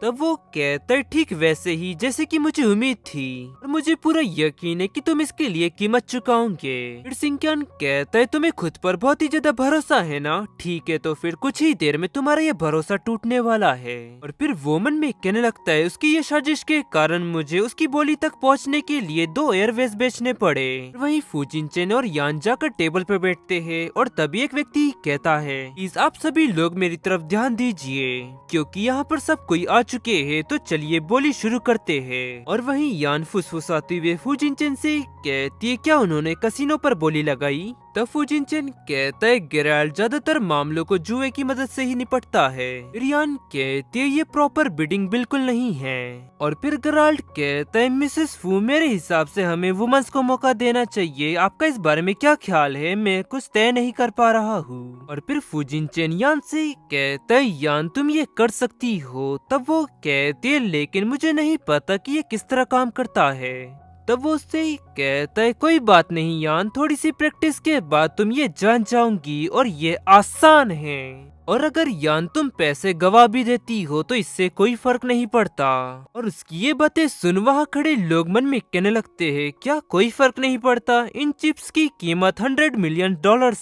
तब वो कहता है ठीक वैसे ही जैसे कि मुझे उम्मीद थी और मुझे पूरा यकीन है कि तुम इसके लिए कीमत चुकाओगे। फिर सिंकियान कहता है तुम्हें खुद पर बहुत ही ज्यादा भरोसा है ना, ठीक है तो फिर कुछ ही देर में तुम्हारा ये भरोसा टूटने वाला है। और फिर वो मन में कहने लगता है उसकी ये साजिश के कारण मुझे उसकी बोली तक पहुंचने के लिए 2 एयरवेज बेचने पड़े। वहीं फूजिन चेन और यान जाकर टेबल पर बैठते हैं और तभी एक व्यक्ति कहता है प्लीज आप सभी लोग मेरी तरफ ध्यान दीजिए क्योंकि यहाँ पर सब कोई आ चुके हैं तो चलिए बोली शुरू करते हैं। और वहीं यान फुसफुसाते हुए फूजिन चेन से कहती है क्या उन्होंने कसिनो पर बोली लगाई। तब फूजिन चेन कहता है गेराल्ड ज्यादातर मामलों को जुए की मदद से ही निपटता है। रियान कहती है ये प्रॉपर बिडिंग बिल्कुल नहीं है। और फिर गेराल्ड कहता है मिसेस फू मेरे हिसाब से हमें वुमेन्स को मौका देना चाहिए, आपका इस बारे में क्या ख्याल है, मैं कुछ तय नहीं कर पा रहा हूँ। और फिर फूजिन चेन यान से कहता है यान तुम ये कर सकती हो। तब वो कहती है लेकिन मुझे नहीं पता कि ये किस तरह काम करता है। तब वो उससे कहता है कोई बात नहीं यान, थोड़ी सी प्रैक्टिस के बाद तुम ये जान जाओगी और ये आसान है। और अगर यान तुम पैसे गवा भी देती हो तो इससे कोई फर्क नहीं पड़ता। और उसकी ये बातें सुन वहाँ खड़े लोग मन में कहने लगते हैं क्या कोई फर्क नहीं पड़ता, इन चिप्स की कीमत $100 मिलियन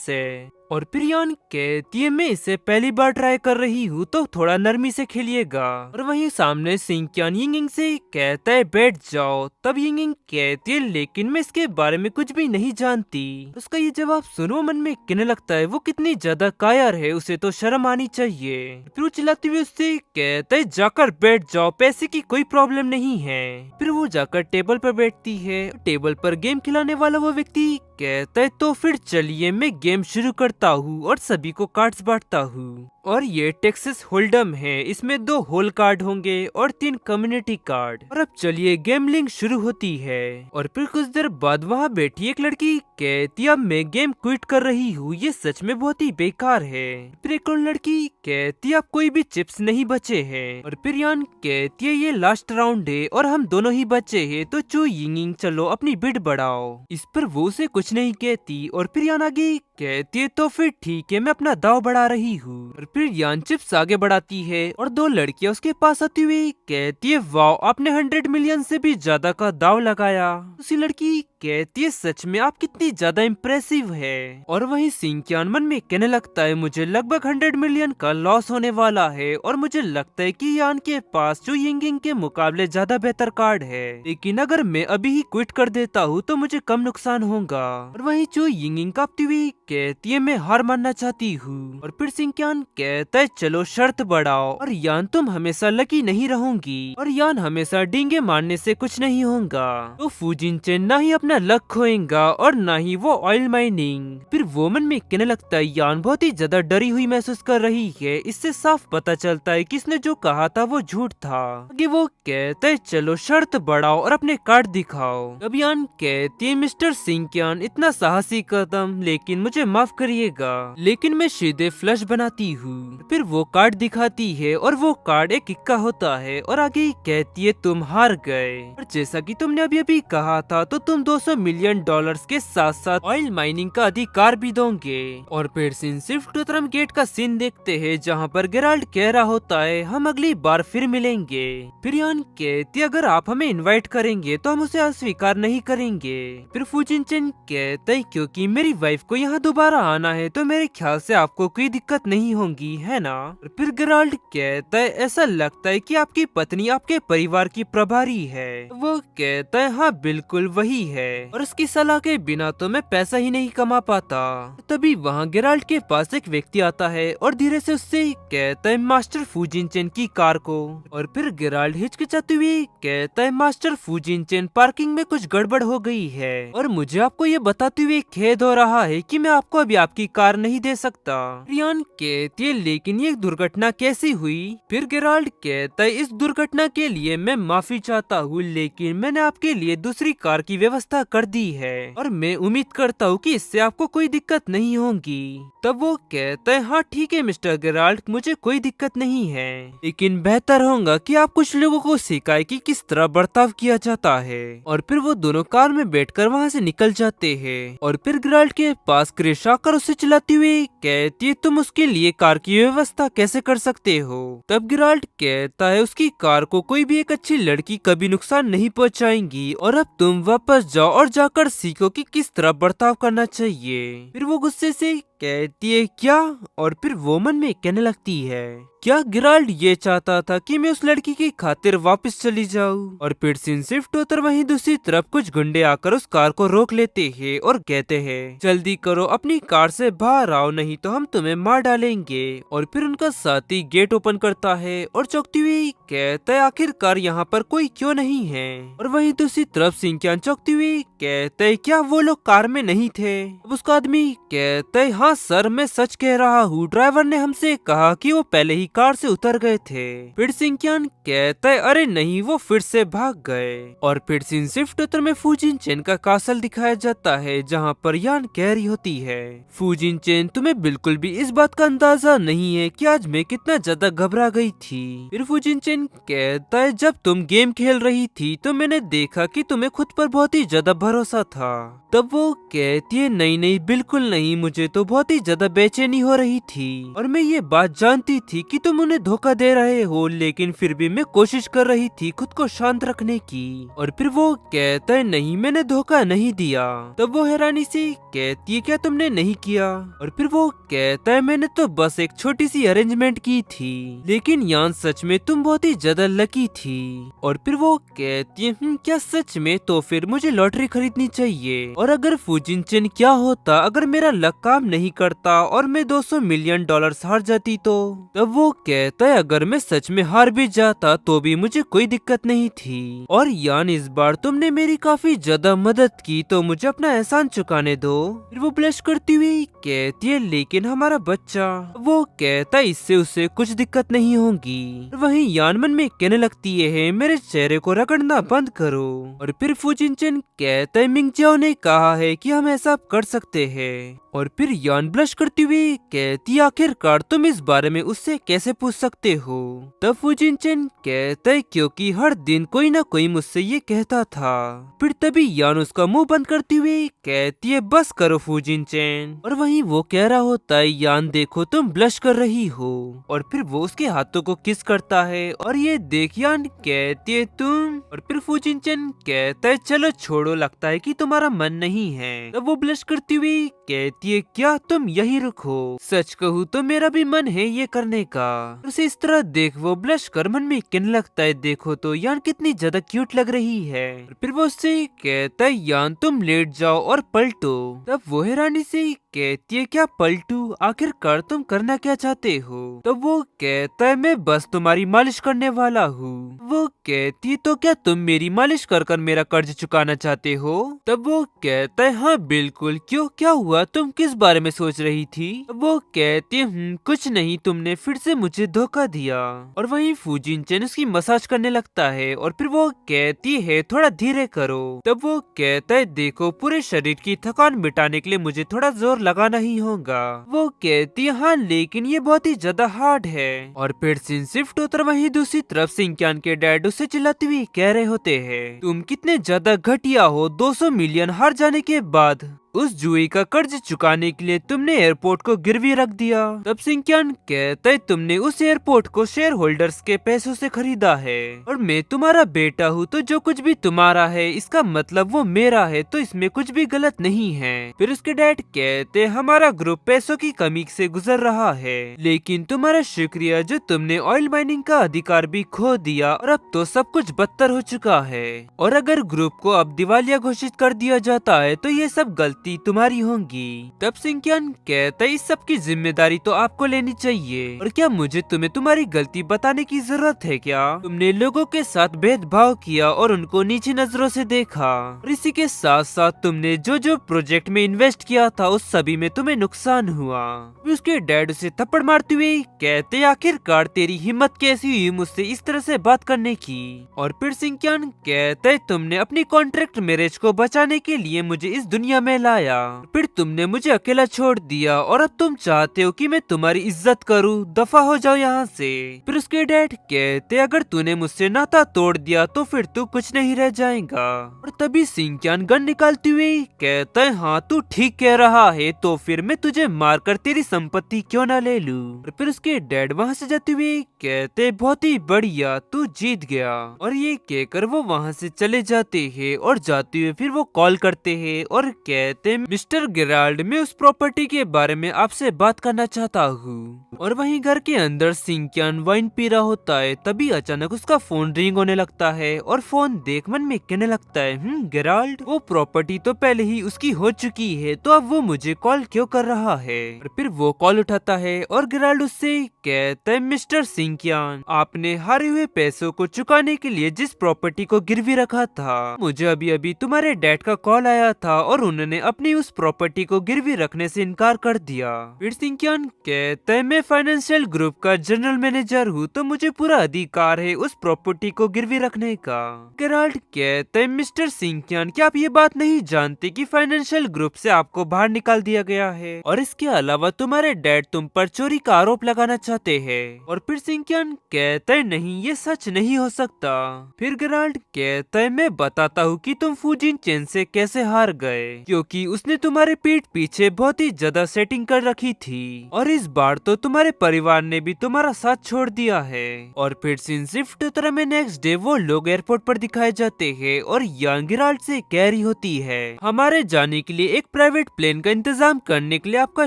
है। और फिर यान कहती है मैं इसे पहली बार ट्राई कर रही हूँ तो थोड़ा नरमी से खेलिएगा। और वहीं सामने सिंकियान यिंगिंग से कहता है बैठ जाओ। तब यिंगिंग कहती है लेकिन मैं इसके बारे में कुछ भी नहीं जानती। उसका ये जवाब सुनो मन में कहने लगता है वो कितनी ज्यादा कायर है, उसे तो शर्म आनी चाहिए। फिर वो चिल्लाते हुए उससे कहता है जाकर बैठ जाओ, पैसे की कोई प्रॉब्लम नहीं है। फिर वो जाकर टेबल पर बैठती है। टेबल पर गेम खिलाने वाला वो व्यक्ति कहता है तो फिर चलिए मैं गेम शुरू करता हूँ और सभी को कार्ड्स बांटता हूँ। और ये टेक्सास होल्डम है, इसमें 2 होल कार्ड होंगे और 3 कम्युनिटी कार्ड। और अब चलिए गेमलिंग शुरू होती है। और फिर कुछ देर बाद वहाँ बैठी एक लड़की कहती अब मैं गेम क्विट कर रही हूँ, ये सच में बहुत ही बेकार है। फिर एक और लड़की कहती अब कोई भी चिप्स नहीं बचे हैं। और फिर यान कहती है ये लास्ट राउंड है और हम दोनों ही बचे हैं तो चू यिंगिंग चलो अपनी बिड बढ़ाओ। इस पर वो उसे कुछ नहीं कहती। और फिर यान आगे कहती है तो फिर ठीक है मैं अपना दाव बढ़ा रही हूँ। और फिर यान चिप्स आगे बढ़ाती है और 2 लड़कियां उसके पास आती हुई कहती है वाओ आपने 100 मिलियन से भी ज्यादा का दाव लगाया। उसी लड़की कहती है सच में आप कितनी ज्यादा इम्प्रेसिव है। और वहीं सिंकियान मन में कहने लगता है मुझे लगभग 100 मिलियन का लॉस होने वाला है और मुझे लगता है कि यान के पास जो यिंगिंग के मुकाबले ज्यादा बेहतर कार्ड है, लेकिन अगर मैं अभी ही क्विट कर देता हूँ तो मुझे कम नुकसान होगा। और वहीं जो यिंगिंग कांपती हुई कहती है मैं हार मानना चाहती हूँ। और फिर सिंकियान कहता है चलो शर्त बढ़ाओ और यान तुम हमेशा लकी नहीं रहोगी और यान हमेशा डींगे मारने से कुछ नहीं होगा। तो फूजिन चेन ना ही अपना लक खोएगा और ना ही वो ऑयल माइनिंग। फिर वो मन में कहने लगता है यान बहुत ही ज्यादा डरी हुई महसूस कर रही है, इससे साफ पता चलता है कि इसने जो कहा था वो झूठ था। आगे वो कहता है चलो शर्त बढ़ाओ और अपने कार्ड दिखाओ। अब यान कहती है मिस्टर सिंकियान इतना साहसी कदम, लेकिन मुझे माफ करिएगा लेकिन मैं सीधे फ्लश बनाती हूँ। फिर वो कार्ड दिखाती है और वो कार्ड एक इक्का होता है और आगे कहती है तुम हार गए। और जैसा कि तुमने अभी अभी कहा था तो तुम $200 मिलियन के साथ साथ ऑयल माइनिंग का अधिकार भी दोगे। और फिर सीन सिर्फ टूथरम गेट का सीन देखते हैं जहाँ पर गेराल्ड कह रहा होता है हम अगली बार फिर मिलेंगे। फिर यान कहती अगर आप हमें इनवाइट करेंगे तो हम उसे अस्वीकार नहीं करेंगे। फिर फूजिन चेन कहते क्योंकि मेरी वाइफ को यहाँ दोबारा आना है तो मेरे ख्याल से आपको कोई दिक्कत नहीं होगी है ना। और फिर गेराल्ड कहता है ऐसा लगता है कि आपकी पत्नी आपके परिवार की प्रभारी है। वो कहता है हाँ बिल्कुल वही है। है और उसकी सलाह के बिना तो मैं पैसा ही नहीं कमा पाता। तभी वहाँ गेराल्ट के पास एक व्यक्ति आता है और धीरे से उससे कहता है मास्टर फुजिनचेन की कार को। और फिर गेराल्ट हिचकिचाते हुए कहता है मास्टर फुजिनचेन पार्किंग में कुछ गड़बड़ हो गई है और मुझे आपको ये बताते हुए खेद हो रहा है कि मैं आपको अभी आपकी कार नहीं दे सकता। रियान कहती है लेकिन ये दुर्घटना कैसी हुई? फिर गेराल्ट कहता है इस दुर्घटना के लिए मैं माफी चाहता हूँ, लेकिन मैंने आपके लिए दूसरी कार की व्यवस्था कर दी है और मैं उम्मीद करता हूँ कि इससे आपको कोई दिक्कत नहीं होगी। तब वो कहता है हाँ ठीक है मिस्टर गेराल्ट, मुझे कोई दिक्कत नहीं है, लेकिन बेहतर होगा कि आप कुछ लोगों को सिखाए कि किस तरह बर्ताव किया जाता है। और फिर वो दोनों कार में बैठकर वहाँ से निकल जाते हैं। और फिर गेराल्ट के पास क्रिश आकर उसे चलाती हुई कहती है तुम उसके लिए कार की व्यवस्था कैसे कर सकते हो? तब गेराल्ट कहता है उसकी कार को कोई भी एक अच्छी लड़की कभी नुकसान नहीं पहुंचाएंगी और अब तुम वापस जाओ और जाकर सीखो कि किस तरह बर्ताव करना चाहिए। फिर वो गुस्से से कहती है क्या? और फिर वो मन में कहने लगती है क्या गेराल्ट ये चाहता था कि मैं उस लड़की की खातिर वापस चली जाऊं? और फिर सीन शिफ्ट होकर वहीं दूसरी तरफ कुछ गुंडे आकर उस कार को रोक लेते हैं और कहते हैं जल्दी करो अपनी कार से बाहर आओ नहीं तो हम तुम्हें मार डालेंगे। और फिर उनका साथी गेट ओपन करता है और चौंकती हुई कहता है आखिरकार यहाँ पर कोई क्यों नहीं है? और वहीं दूसरी तरफ सिंक्यान चौंकती हुई कहता है क्या वो लोग कार में नहीं थे? अब उसका आदमी कहता है हाँ सर मैं सच कह रहा हूँ, ड्राइवर ने हमसे कहा कि वो पहले ही कार से उतर गए थे। फिर सिंक्यान कहता है अरे नहीं वो फिर से भाग गए। और फिर सीन शिफ्ट होकर में फुजिनचेन का कासल दिखाया जाता है जहाँ पर यान कह रही होती है फुजिनचेन तुम्हें बिल्कुल भी इस बात का अंदाजा नहीं है कि आज मैं कितना ज्यादा घबरा गई थी। फिर फुजिनचेन कहता है जब तुम गेम खेल रही थी तो मैंने देखा कि तुम्हें खुद पर बहुत ही ज्यादा भरोसा था। तब वो कहती है नहीं नहीं बिल्कुल नहीं, मुझे तो बहुत ही ज्यादा बेचैनी हो रही थी और मैं ये बात जानती थी कि तुम उन्हें धोखा दे रहे हो, लेकिन फिर भी मैं कोशिश कर रही थी खुद को शांत रखने की। और फिर वो कहता है नहीं मैंने धोखा नहीं दिया। तब वो हैरानी से कहती है क्या तुमने नहीं किया? और फिर वो कहता है मैंने तो बस एक छोटी सी अरेंजमेंट की थी, लेकिन यान सच में तुम बहुत ही ज्यादा लकी थी। और फिर वो कहती है क्या सच में? तो फिर मुझे लॉटरी खरीदनी चाहिए। और अगर फुजिनचेन क्या होता अगर मेरा लक काम नहीं करता और मैं 200 मिलियन डॉलर्स हार जाती तो? तब वो कहता है अगर मैं सच में हार भी जाता तो भी मुझे कोई दिक्कत नहीं थी और यान इस बार तुमने मेरी काफी ज्यादा मदद की तो मुझे अपना एहसान चुकाने दो। फिर वो ब्लश करती हुई कहती है लेकिन हमारा बच्चा। वो कहता है इससे उसे कुछ दिक्कत नहीं होगी। वहीं यान मन में कहने लगती है मेरे चेहरे को रगड़ना बंद करो। और फिर फुजिनचेन कहता है मिंगजाओ ने कहा है कि हम ऐसा कर सकते हैं। और फिर यान ब्लश करती हुई कहती आखिरकार तुम इस बारे में उससे कैसे पूछ सकते हो? तब फुजिनचेन कहता है क्योंकि हर दिन कोई ना कोई मुझसे ये कहता था। फिर तभी यान उसका मुंह बंद करती हुई कहती है बस करो फुजिनचेन। और वहीं वो कह रहा होता है यान देखो तुम ब्लश कर रही हो। और फिर वो उसके हाथों को किस करता है और ये देख यान कहती है तुम। और फिर फुजिनचेन कहता है चलो छोड़ो लगता है कि तुम्हारा मन नहीं है। तब वो ब्लश करती हुई कहती है क्या तुम यही रुको? सच कहूँ तो मेरा भी मन है ये करने का। उसे इस तरह देख वो ब्लश कर मन में कहने लगता है देखो तो यान कितनी ज्यादा क्यूट लग रही है। फिर वो उससे कहता है यान तुम लेट जाओ और पलटो। तब वो हैरानी से कहती है क्या पलटू? आखिरकार तुम करना क्या चाहते हो? तब वो कहता है मैं बस तुम्हारी मालिश करने वाला हूँ। वो कहती है तो क्या तुम मेरी मालिश कर कर मेरा कर्ज चुकाना चाहते हो? तब वो कहता है हाँ बिल्कुल, क्यों क्या हुआ? तुम किस बारे में सोच रही थी? वो कहती है कुछ नहीं, तुमने फिर से मुझे धोखा दिया। और वहीं फुजिनचेन उसकी मसाज करने लगता है और फिर वो कहती है थोड़ा धीरे करो। तब वो कहता है देखो पूरे शरीर की थकान मिटाने के लिए मुझे थोड़ा जोर लगाना ही होगा। वो कहती है हाँ लेकिन ये बहुत ही ज्यादा हार्ड है। और फिर सीन शिफ्ट होकर वहीं दूसरी तरफ सिंक्यान के डैड उसे चिल्लाती हुई कह रहे होते हैं तुम कितने ज्यादा घटिया हो, 200 मिलियन हार जाने के बाद उस जुए का कर्ज चुकाने के लिए तुमने एयरपोर्ट को गिरवी रख दिया। तब सिंकियान कहता है तुमने उस एयरपोर्ट को शेयर होल्डर्स के पैसों से खरीदा है और मैं तुम्हारा बेटा हूँ, तो जो कुछ भी तुम्हारा है इसका मतलब वो मेरा है, तो इसमें कुछ भी गलत नहीं है। फिर उसके डैड कहते हमारा ग्रुप पैसों की कमी से गुजर रहा है, लेकिन तुम्हारा शुक्रिया जो तुमने ऑयल माइनिंग का अधिकार भी खो दिया और अब तो सब कुछ बदतर हो चुका है। और अगर ग्रुप को अब दिवालिया घोषित कर दिया जाता है तो ये सब गलती तुम्हारी होगी। तब सिंकियान कहता है इस सब की जिम्मेदारी तो आपको लेनी चाहिए, और क्या मुझे तुम्हें तुम्हारी गलती बताने की जरूरत है क्या? तुमने लोगों के साथ भेदभाव किया और उनको नीची नजरों से देखा, और इसी के साथ साथ तुमने जो जो प्रोजेक्ट में इन्वेस्ट किया था उस सभी में तुम्हें नुकसान हुआ। उसके डैड उसे थप्पड़ मारते हुए कहते आखिरकार तेरी हिम्मत कैसी हुई मुझसे इस तरह से बात करने की? और फिर सिंकियान कहते तुमने अपनी कॉन्ट्रैक्ट मैरिज को बचाने के लिए मुझे इस दुनिया में लाया, फिर तुमने मुझे अकेला छोड़ दिया और अब तुम चाहते हो कि मैं तुम्हारी इज्जत करूं, दफा हो जाओ यहाँ से। फिर उसके डैड कहते अगर तूने मुझसे नाता तोड़ दिया तो फिर तू कुछ नहीं रह जाएगा। और तभी सिंकियान गन निकालते हुए कहता है हाँ तू ठीक कह रहा है, तो फिर मैं तुझे मारकर तेरी संपत्ति क्यों ना ले लूं। और फिर उसके डैड वहाँ से जाते हुए कहते बहुत ही बढ़िया तू जीत गया, और ये कहकर वो वहाँ से चले जाते हैं। और जाते हुए फिर वो कॉल करते हैं और कहते मिस्टर गेराल्ड मैं उस प्रॉपर्टी के बारे में आपसे बात करना चाहता हूँ। और वहीं घर के अंदर सिंकियान वाइन पी रहा होता है, तभी अचानक उसका फोन रिंग होने लगता है और फोन देख मन में कहने लगता है गेराल्ड वो प्रॉपर्टी तो पहले ही उसकी हो चुकी है, तो अब वो मुझे कॉल क्यों कर रहा है? और फिर वो कॉल उठाता है और गेराल्ड उससे कहता है मिस्टर सिंकियान आपने हारे हुए पैसों को चुकाने के लिए जिस प्रॉपर्टी को गिरवी रखा था, मुझे अभी अभी तुम्हारे डैड का कॉल आया था और उन्होंने अपनी उस प्रॉपर्टी को गिरवी रखने से इनकार कर दिया। फिर सिंकियान कहता है मैं फाइनेंशियल ग्रुप का जनरल मैनेजर हूँ, तो मुझे पूरा अधिकार है उस प्रॉपर्टी को गिरवी रखने का। गेराल्ड कहता है मिस्टर सिंकियान क्या आप ये बात नहीं जानते कि फाइनेंशियल ग्रुप से आपको बाहर निकाल दिया गया है, और इसके अलावा तुम्हारे डैड तुम पर चोरी का आरोप लगाना चाहते हैं? और फिर सिंकियान कहता है नहीं ये सच नहीं हो सकता। फिर गेराल्ड कहता है मैं बताता हूँ कि तुम फूजिन चेन से कैसे हार गए, क्योंकि उसने तुम्हारे पीठ पीछे बहुत ही ज्यादा सेटिंग कर रखी थी, और इस बार तो तुम्हारे परिवार ने भी तुम्हारा साथ छोड़ दिया है। और फिर सीन शिफ्ट तरह में नेक्स्ट डे वो लोग एयरपोर्ट पर दिखाए जाते हैं और यान गेराल्ड से कह रही होती है हमारे जाने के लिए एक प्राइवेट प्लेन का इंतजाम करने के लिए आपका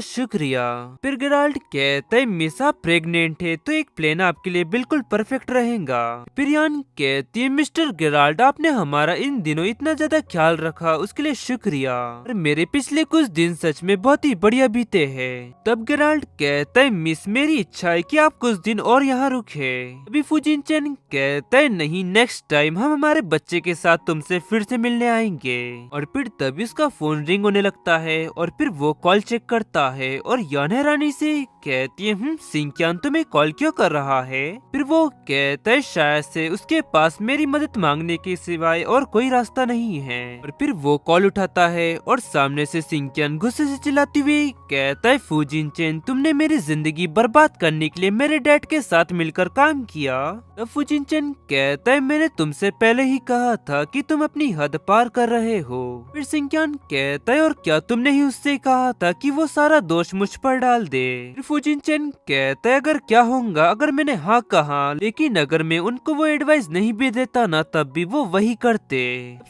शुक्रिया। फिर गेराल्ड कहता है मिस आप प्रेग्नेंट है तो एक प्लेन आपके लिए बिल्कुल परफेक्ट रहेगा। फिर यान कहती है मिस्टर गेराल्ड आपने हमारा इन दिनों इतना ज्यादा ख्याल रखा उसके लिए शुक्रिया, और मेरे पिछले कुछ दिन सच में बहुत ही बढ़िया बीते हैं। तब गेराल्ड कहता है मिस मेरी इच्छा है कि आप कुछ दिन और यहाँ रुके। अभी फूजिन चेन कहता है नहीं नेक्स्ट टाइम हम हमारे बच्चे के साथ तुमसे फिर से मिलने आएंगे। और फिर तभी उसका फोन रिंग होने लगता है और फिर वो कॉल चेक करता है और यान हैरानी से कहती है सिंकियान तुम्हें कॉल क्यों कर रहा है? फिर वो कहता है शायद से उसके पास मेरी मदद मांगने के सिवाय और कोई रास्ता नहीं है। और फिर वो कॉल उठाता है और सामने से सिंकियान गुस्से से चिल्लाती हुई कहता है फूजिन चेन तुमने मेरी जिंदगी बर्बाद करने के लिए मेरे डैड के साथ मिलकर काम किया। तब फूजिन चेन कहता है मैंने तुमसे पहले ही कहा था कि तुम अपनी हद पार कर रहे हो। फिर सिंकियान कहता है और क्या तुमने ही उससे कहा था कि वो सारा दोष मुझ पर डाल दे? फिर फूजिन चेन कहता है अगर क्या होगा अगर मैंने हाँ कहा, लेकिन अगर मैं उनको वो एडवाइस नहीं भी देता ना तब भी वो वही करते।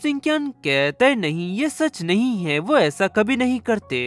सिंकियान कहता है नहीं ये सच नहीं है, वो ऐसा कभी नहीं करते।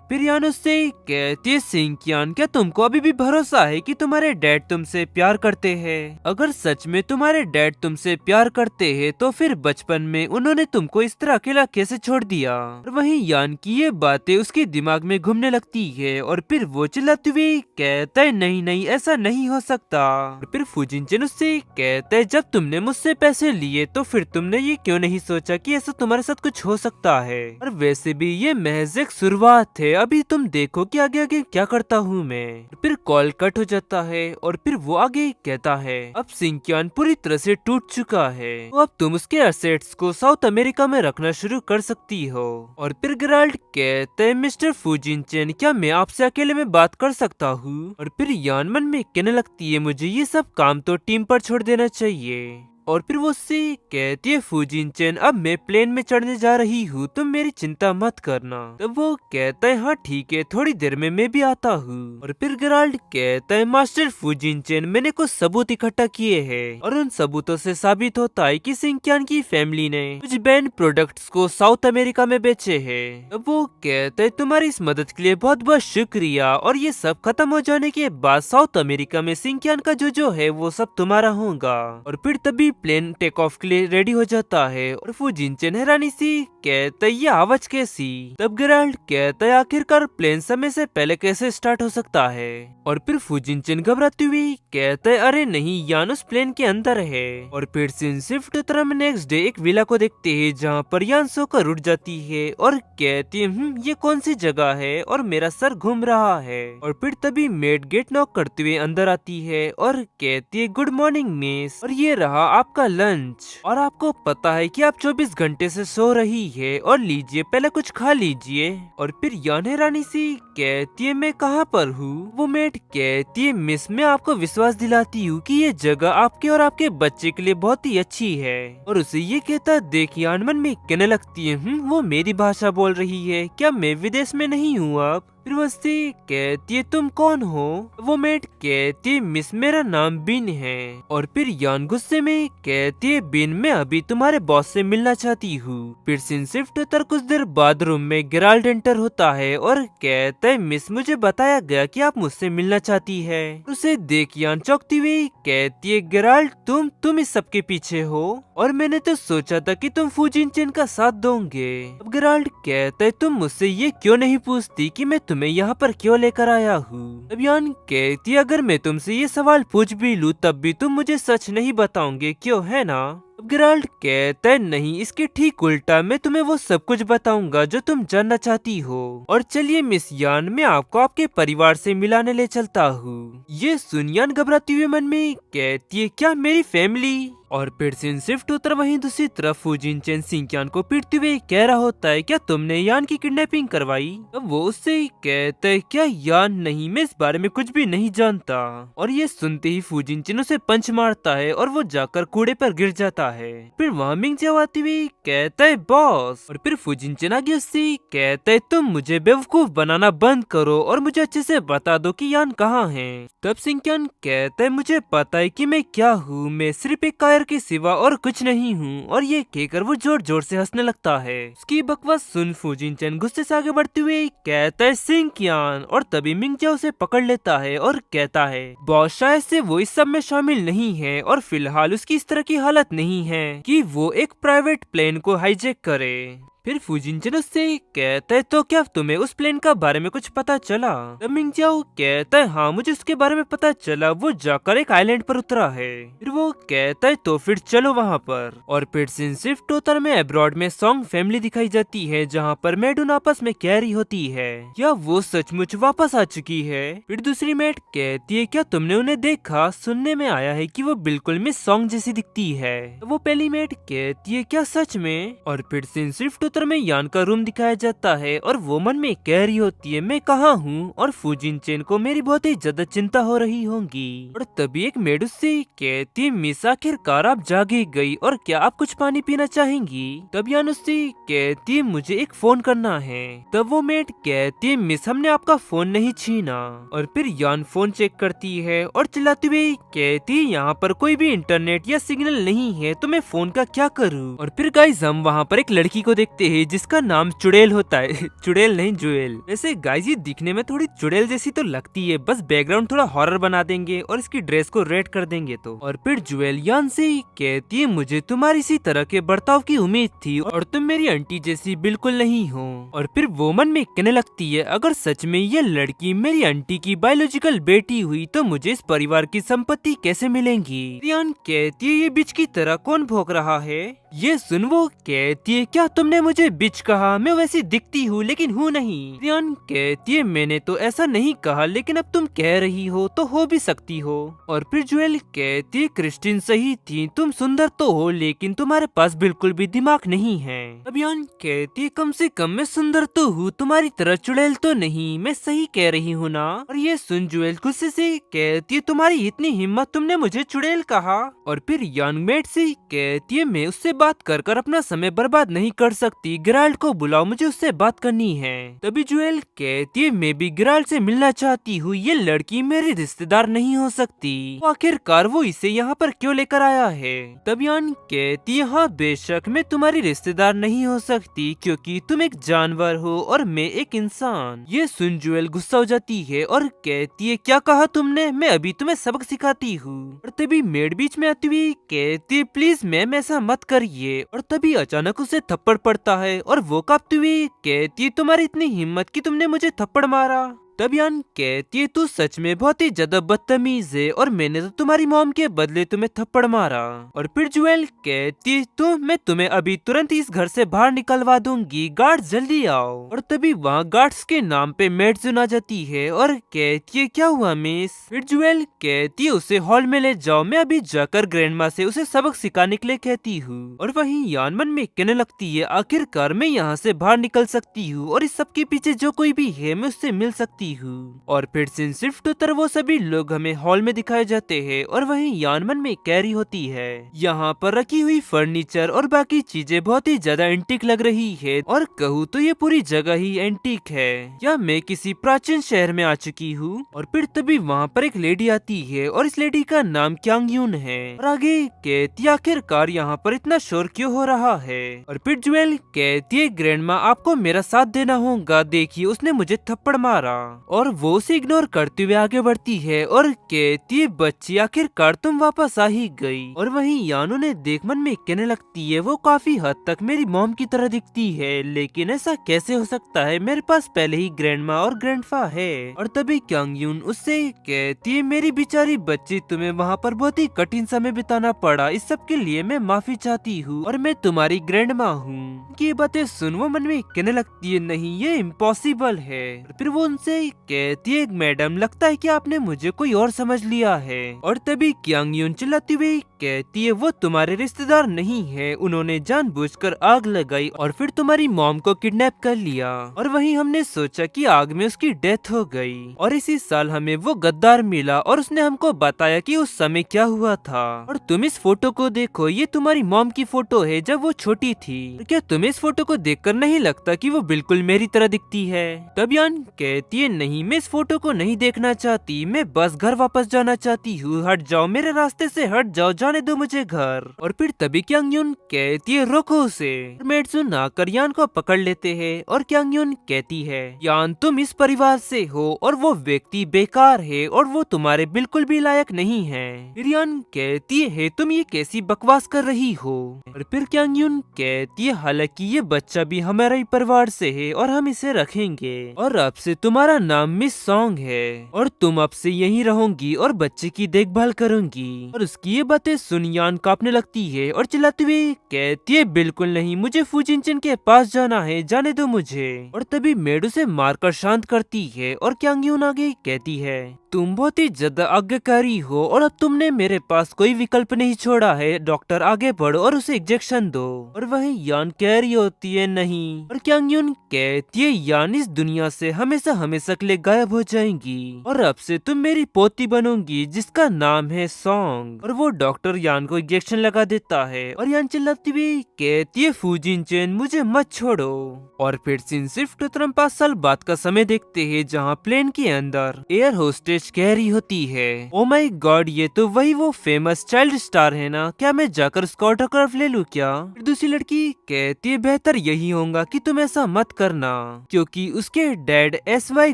फिर यान उससे कहती है सिंकियान क्या तुमको अभी भी भरोसा है कि तुम्हारे डैड तुमसे प्यार करते हैं? अगर सच में तुम्हारे डैड तुमसे प्यार करते हैं तो फिर बचपन में उन्होंने तुमको इस तरह अकेला कैसे छोड़ दिया? और वहीं यान की ये बातें उसके दिमाग में घूमने लगती है और फिर वो चिल्लाती हुई कहता है नहीं नहीं ऐसा नहीं हो सकता। और फिर फूजिन चेन उससे कहता है जब तुमने मुझसे पैसे लिए तो फिर तुमने ये क्यों नहीं सोचा कि ऐसा तुम्हारे साथ कुछ हो सकता है? और वैसे भी ये महज एक शुरुआत है, अभी तुम देखो कि आगे आगे क्या करता हूँ मैं। फिर कॉल कट हो जाता है और फिर वो आगे कहता है अब सिंकियान पूरी तरह से टूट चुका है, तो अब तुम उसके एसेट्स को साउथ अमेरिका में रखना शुरू कर सकती हो। और फिर गेराल्ड कहते हैं मिस्टर फूजिन चेन क्या मैं आपसे अकेले में बात कर सकता हूँ? और फिर यान मन में कहने लगती है मुझे ये सब काम तो टीम पर छोड़ देना चाहिए। और फिर वो उससे कहती है फुजिनचेन अब मैं प्लेन में चढ़ने जा रही हूँ, तुम मेरी चिंता मत करना। तब वो कहता है हाँ ठीक है, थोड़ी देर में मैं भी आता हूँ। और फिर गेराल्ड कहता है मास्टर फुजिनचेन मैंने कुछ सबूत इकट्ठा किए हैं और उन सबूतों से साबित होता है कि सिंकियान की फैमिली ने कुछ बैंड प्रोडक्ट्स को साउथ अमेरिका में बेचे हैं। तब वो कहता है तुम्हारी इस मदद के लिए बहुत बहुत शुक्रिया, और ये सब खत्म हो जाने के बाद साउथ अमेरिका में सिंकियान का जो है वो सब तुम्हारा होगा। और फिर तभी प्लेन टेक ऑफ के लिए रेडी हो जाता है और फुजिनचेन हैरानी सी कहता है ये आवाज कैसी। तब गेराल्ड कहता है आखिरकार प्लेन समय से पहले कैसे स्टार्ट हो सकता है। और फिर फुजिनचेन घबराती हुई कहता है अरे नहीं, यान उस प्लेन के अंदर है। और फिर सीन शिफ्ट होता है नेक्स्ट डे एक विला को देखते हैं जहाँ पर यान सोकर उठ जाती है और कहती है ये कौन सी जगह है और मेरा सर घूम रहा है। और फिर तभी मेड गेट नॉक करते हुए अंदर आती है और कहती है गुड मॉर्निंग मिस, और ये रहा आपका लंच, और आपको पता है कि आप 24 घंटे से सो रही है, और लीजिए पहले कुछ खा लीजिए। और फिर यान हैरानी सी कहती है मैं कहाँ पर हूँ। वो मेड कहती है मिस मैं आपको विश्वास दिलाती हूँ कि ये जगह आपके और आपके बच्चे के लिए बहुत ही अच्छी है। और उसे ये कहता देख यान मन में कहने लगती है वो मेरी भाषा बोल रही है, क्या मैं विदेश में नहीं हूँ अब। फिर वस्ती कहती है तुम कौन हो। वो मेड कहती है मिस मेरा नाम बिन है। और फिर यान गुस्से में कहती है बिन मैं अभी तुम्हारे बॉस से मिलना चाहती हूँ। फिर सीन शिफ्ट होकर कुछ देर बाद रूम में गेराल्ड एंटर होता है और कहता है मिस मुझे बताया गया कि आप मुझसे मिलना चाहती है। उसे देख यान चौंकती हुई कहती है गेराल्ड तुम इस सब के पीछे हो, और मैंने तो सोचा था कि तुम फुजिनचेन का साथ दोगे। अब गेराल्ड कहता है तुम मुझसे ये क्यों नहीं पूछती कि मैं तुम्हें यहाँ पर क्यों लेकर आया हूँ। अब यान कहती है अगर मैं तुमसे ये सवाल पूछ भी लूँ तब भी तुम मुझे सच नहीं बताओगे, क्यों है ना। अब गेराल्ड कहता है नहीं, इसके ठीक उल्टा मैं तुम्हें वो सब कुछ बताऊंगा जो तुम जानना चाहती हो। और चलिए मिस यान मैं आपको आपके परिवार से मिलाने ले चलता हूँ। ये सुन यान घबराती हुए मन में कहती है क्या मेरी फैमिली। और फिर सीन शिफ्ट होकर वहीं दूसरी तरफ फुजिनचेन सिंकियान को पीटते हुए कह रहा होता है क्या तुमने यान की किडनैपिंग करवाई। अब वो उससे कहता है क्या यान नहीं, मैं इस बारे में कुछ भी नहीं जानता। और ये सुनते ही फुजिनचेन उसे पंच मारता है और वो जाकर कूड़े पर गिर जाता है। फिर वहाँ मिंगजाओ आती हुई कहता है बॉस। और फिर फुजिनचेन आगे उससे कहता है तुम मुझे बेवकूफ बनाना बंद करो और मुझे अच्छे से बता दो कि यान कहाँ है। तब सिंकियान कहता है मुझे पता है कि मैं क्या हूँ, मैं सिर्फ एक कायर के सिवा और कुछ नहीं हूँ। और ये कहकर वो जोर जोर से हंसने लगता है। उसकी बकवास सुन फुजिनचेन गुस्से से आगे बढ़ते हुए कहता है सिंकियान, और तभी मिंगजाओ उसे पकड़ लेता है और कहता है बॉस शायद से वो इस सब में शामिल नहीं है और फिलहाल उसकी इस तरह की हालत नहीं है कि वो एक प्राइवेट प्लेन को हाईजैक करे। फिर फुजिनचेन उससे कहता है तो क्या तुम्हें उस प्लेन का बारे में कुछ पता चला। तब मिंगजाओ कहता है हाँ मुझे उसके बारे में पता चला, वो जाकर एक आइलैंड पर उतरा है। फिर वो कहता है तो फिर चलो वहाँ पर। और फिर सीन शिफ्ट होकर में अब्रॉड में सॉन्ग फैमिली दिखाई जाती है जहाँ पर मेडून आपस में कह रही होती है क्या वो सचमुच वापस आ चुकी है। फिर दूसरी मेड कहती है क्या तुमने उन्हें देखा, सुनने में आया है कि वो बिल्कुल मिस सॉन्ग जैसी दिखती है। तो वो पहली मेड कहती है क्या सच में। और फिर सीन शिफ्ट होकर में यान का रूम दिखाया जाता है और वो मन में कह रही होती है मैं कहाँ हूँ और फुजिनचेन को मेरी बहुत ही ज्यादा चिंता हो रही होगी। और तभी एक मेड उससे कहती है मिस आखिरकार आप जागे गई, और क्या आप कुछ पानी पीना चाहेंगी। तब यान उससे कहती है मुझे एक फोन करना है। तब वो मेड कहती है मिस हमने आपका फोन नहीं छीना। और फिर यान फोन चेक करती है और चिल्लाती हुई कहती है यहाँ पर कोई भी इंटरनेट या सिग्नल नहीं है तो मैं फोन का क्या करूँ। और फिर गाइस हम वहाँ पर एक लड़की को देखते हैं जिसका नाम चुड़ैल होता है चुड़ैल नहीं जुएल। वैसे गाइस ये दिखने में थोड़ी चुड़ैल जैसी तो लगती है, बस बैकग्राउंड थोड़ा हॉरर बना देंगे और इसकी ड्रेस को रेड कर देंगे तो। और फिर जुएल यान से कहती है मुझे तुम्हारी इसी तरह के बर्ताव की उम्मीद थी और तुम मेरी आंटी जैसी बिल्कुल नहीं हो। और फिर वो मन में कहने लगती है अगर सच में ये लड़की मेरी आंटी की बायोलॉजिकल बेटी हुई तो मुझे इस परिवार की संपत्ति कैसे मिलेंगी। यान कहती है ये बीच की तरह कौन भौंक रहा है। ये सुन वो कहती है क्या तुमने मुझे बिच कहा, मैं वैसी दिखती हूँ लेकिन हूँ नहीं। रियान कहती है मैंने तो ऐसा नहीं कहा, लेकिन अब तुम कह रही हो तो हो भी सकती हो। और फिर जुएल कहती है क्रिस्टिन सही थी, तुम सुंदर तो हो लेकिन तुम्हारे पास बिल्कुल भी दिमाग नहीं है। अब रियान कहती है कम से कम मैं सुंदर तो हूँ, तुम्हारी तरह चुड़ैल तो नहीं, मैं सही कह रही हूँ ना। और ये सुन जुएल गुस्से से कहती है तुम्हारी इतनी हिम्मत, तुमने मुझे चुड़ैल कहा। और फिर यंग मेट से कहती है मैं उससे बात कर कर अपना समय बर्बाद नहीं कर सकती, गिराल्ड को बुलाओ, मुझे उससे बात करनी है। तभी जुएल कहती है मैं भी गिराल्ड से मिलना चाहती हूँ, ये लड़की मेरी रिश्तेदार नहीं हो सकती, आखिरकार वो इसे यहाँ पर क्यों लेकर आया है। तब यान कहती है हाँ बेशक मैं तुम्हारी रिश्तेदार नहीं हो सकती क्योंकि तुम एक जानवर हो और मैं एक इंसान। ये सुन जुएल गुस्सा हो जाती है और कहती है क्या कहा तुमने, मैं अभी तुम्हें सबक सिखाती हूँ। और तभी मेड बीच में आती हुई कहती है प्लीज मैम ऐसा मत करिए। और तभी अचानक उसे थप्पड़ पड़ता है और वो कांपती हुई कहती है तुम्हारी इतनी हिम्मत कि तुमने मुझे थप्पड़ मारा। तब यान कहती है तू सच में बहुत ही ज्यादा बदतमीज है और मैंने तो तुम्हारी मॉम के बदले तुम्हें थप्पड़ मारा। और फिर जुएल कहती है मैं तुम्हें अभी तुरंत इस घर से बाहर निकलवा दूंगी, गार्ड जल्दी आओ। और तभी वहाँ गार्ड्स के नाम पे मेड सुना जाती है और कहती है क्या हुआ मिस। फिर जुएल कहती है उसे हॉल में ले जाओ, मैं अभी जाकर ग्रैंडमा से उसे सबक सिखाने के लिए कहती हूँ। और वहीं यान मन में कहने लगती है आखिरकार मैं यहाँ से बाहर निकल सकती हूँ और इस सब के पीछे जो कोई भी है मैं उससे मिल सकती हूँ। और फिर सीन शिफ्ट होकर वो सभी लोग हमें हॉल में दिखाए जाते हैं और वहीं यान मन में कैरी होती है। यहाँ पर रखी हुई फर्नीचर और बाकी चीजें बहुत ही ज्यादा एंटीक लग रही है और कहूँ तो ये पूरी जगह ही एंटीक है, या मैं किसी प्राचीन शहर में आ चुकी हूँ। और फिर तभी वहाँ पर एक लेडी आती है और इस लेडी का नाम क्यांग यून है। और आगे कहती आखिरकार यहाँ पर इतना शोर क्यों हो रहा है। और फिर जुएल कहती है ग्रैंडमा आपको मेरा साथ देना होगा, देखिए उसने मुझे थप्पड़ मारा। और वो उसे इग्नोर करते हुए आगे बढ़ती है और कहती है बच्ची आखिरकार तुम वापस आ ही गई। और वहीं यानो ने देख मन में कहने लगती है वो काफी हद तक मेरी मॉम की तरह दिखती है, लेकिन ऐसा कैसे हो सकता है, मेरे पास पहले ही ग्रैंडमा और ग्रैंडफा है। और तभी क्यांग यून उससे कहती है मेरी बेचारी बच्ची तुम्हें वहाँ पर बहुत ही कठिन समय बिताना पड़ा, इस सब के लिए मैं माफी चाहती हूँ और मैं तुम्हारी ग्रैंडमा हूँ। ये बातें सुन वो मन में कहने लगती है नहीं ये इम्पॉसिबल है। फिर वो उनसे कहती है मैडम लगता है कि आपने मुझे कोई और समझ लिया है। और तभी क्यांग यून चिल्लाती हुई कहती है वो तुम्हारे रिश्तेदार नहीं है, उन्होंने जानबूझकर आग लगाई और फिर तुम्हारी मॉम को किडनैप कर लिया। और वहीं हमने सोचा कि आग में उसकी डेथ हो गई और इसी साल हमें वो गद्दार मिला और उसने हमको बताया कि उस समय क्या हुआ था। और तुम इस फोटो को देखो, ये तुम्हारी मॉम की फोटो है जब वो छोटी थी। क्या तुम्हें इस फोटो को देखकर नहीं लगता कि वो बिल्कुल मेरी तरह दिखती है। तब यान कहती है नहीं मैं इस फोटो को नहीं देखना चाहती, मैं बस घर वापस जाना चाहती हूँ, हट जाओ मेरे रास्ते से हट जाओ, जाने दो मुझे घर। और फिर तभी क्यांग यून कहती है रोको उसे। मेड्सुन आकर यान को पकड़ लेते हैं और क्यांग यून कहती है यान तुम इस परिवार से हो और वो व्यक्ति बेकार है और वो तुम्हारे बिल्कुल भी लायक नहीं है। फिर यान कहती है तुम ये कैसी बकवास कर रही हो। और फिर क्यांग यून कहती है हालांकि ये बच्चा भी हमारे ही परिवार से है और हम इसे रखेंगे और अब से तुम्हारा नाम मिस सॉन्ग है और तुम अब से यहीं रहोगी और बच्चे की देखभाल करूंगी। और उसकी ये बातें सुन यान कांपने लगती है और चिल्लाती हुई कहती है बिल्कुल नहीं, मुझे फुजिनचिन के पास जाना है, जाने दो मुझे। और तभी मेड उसे मारकर शांत करती है और क्यांग यून आगे कहती है तुम बहुत ही ज्यादा आज्ञाकारी हो और अब तुमने मेरे पास कोई विकल्प नहीं छोड़ा है, डॉक्टर आगे बढ़ो और उसे इंजेक्शन दो। और वही यान कह रही होती है नहीं। और क्यांग यून कहती है यान इस दुनिया से हमेशा हमेशा के लिए गायब हो जाएंगी और अब से तुम मेरी पोती बनोगी जिसका नाम है सॉन्ग। और वो डॉक्टर यान को इंजेक्शन लगा देता है और यान चिल्लाती हुई कहती है फुजिनचेन मुझे मत छोड़ो। और फिर सीन सिर्फ 5 साल बाद का समय देखते हैं जहाँ प्लेन के अंदर एयर होस्टेज कह रही होती है ओ माय गॉड ये तो वही वो फेमस चाइल्ड स्टार है ना, क्या मैं जाकर उसका ऑटोग्राफ ले लूं क्या। फिर दूसरी लड़की कहती है बेहतर यही होगा कि तुम ऐसा मत करना क्योंकि उसके डैड SY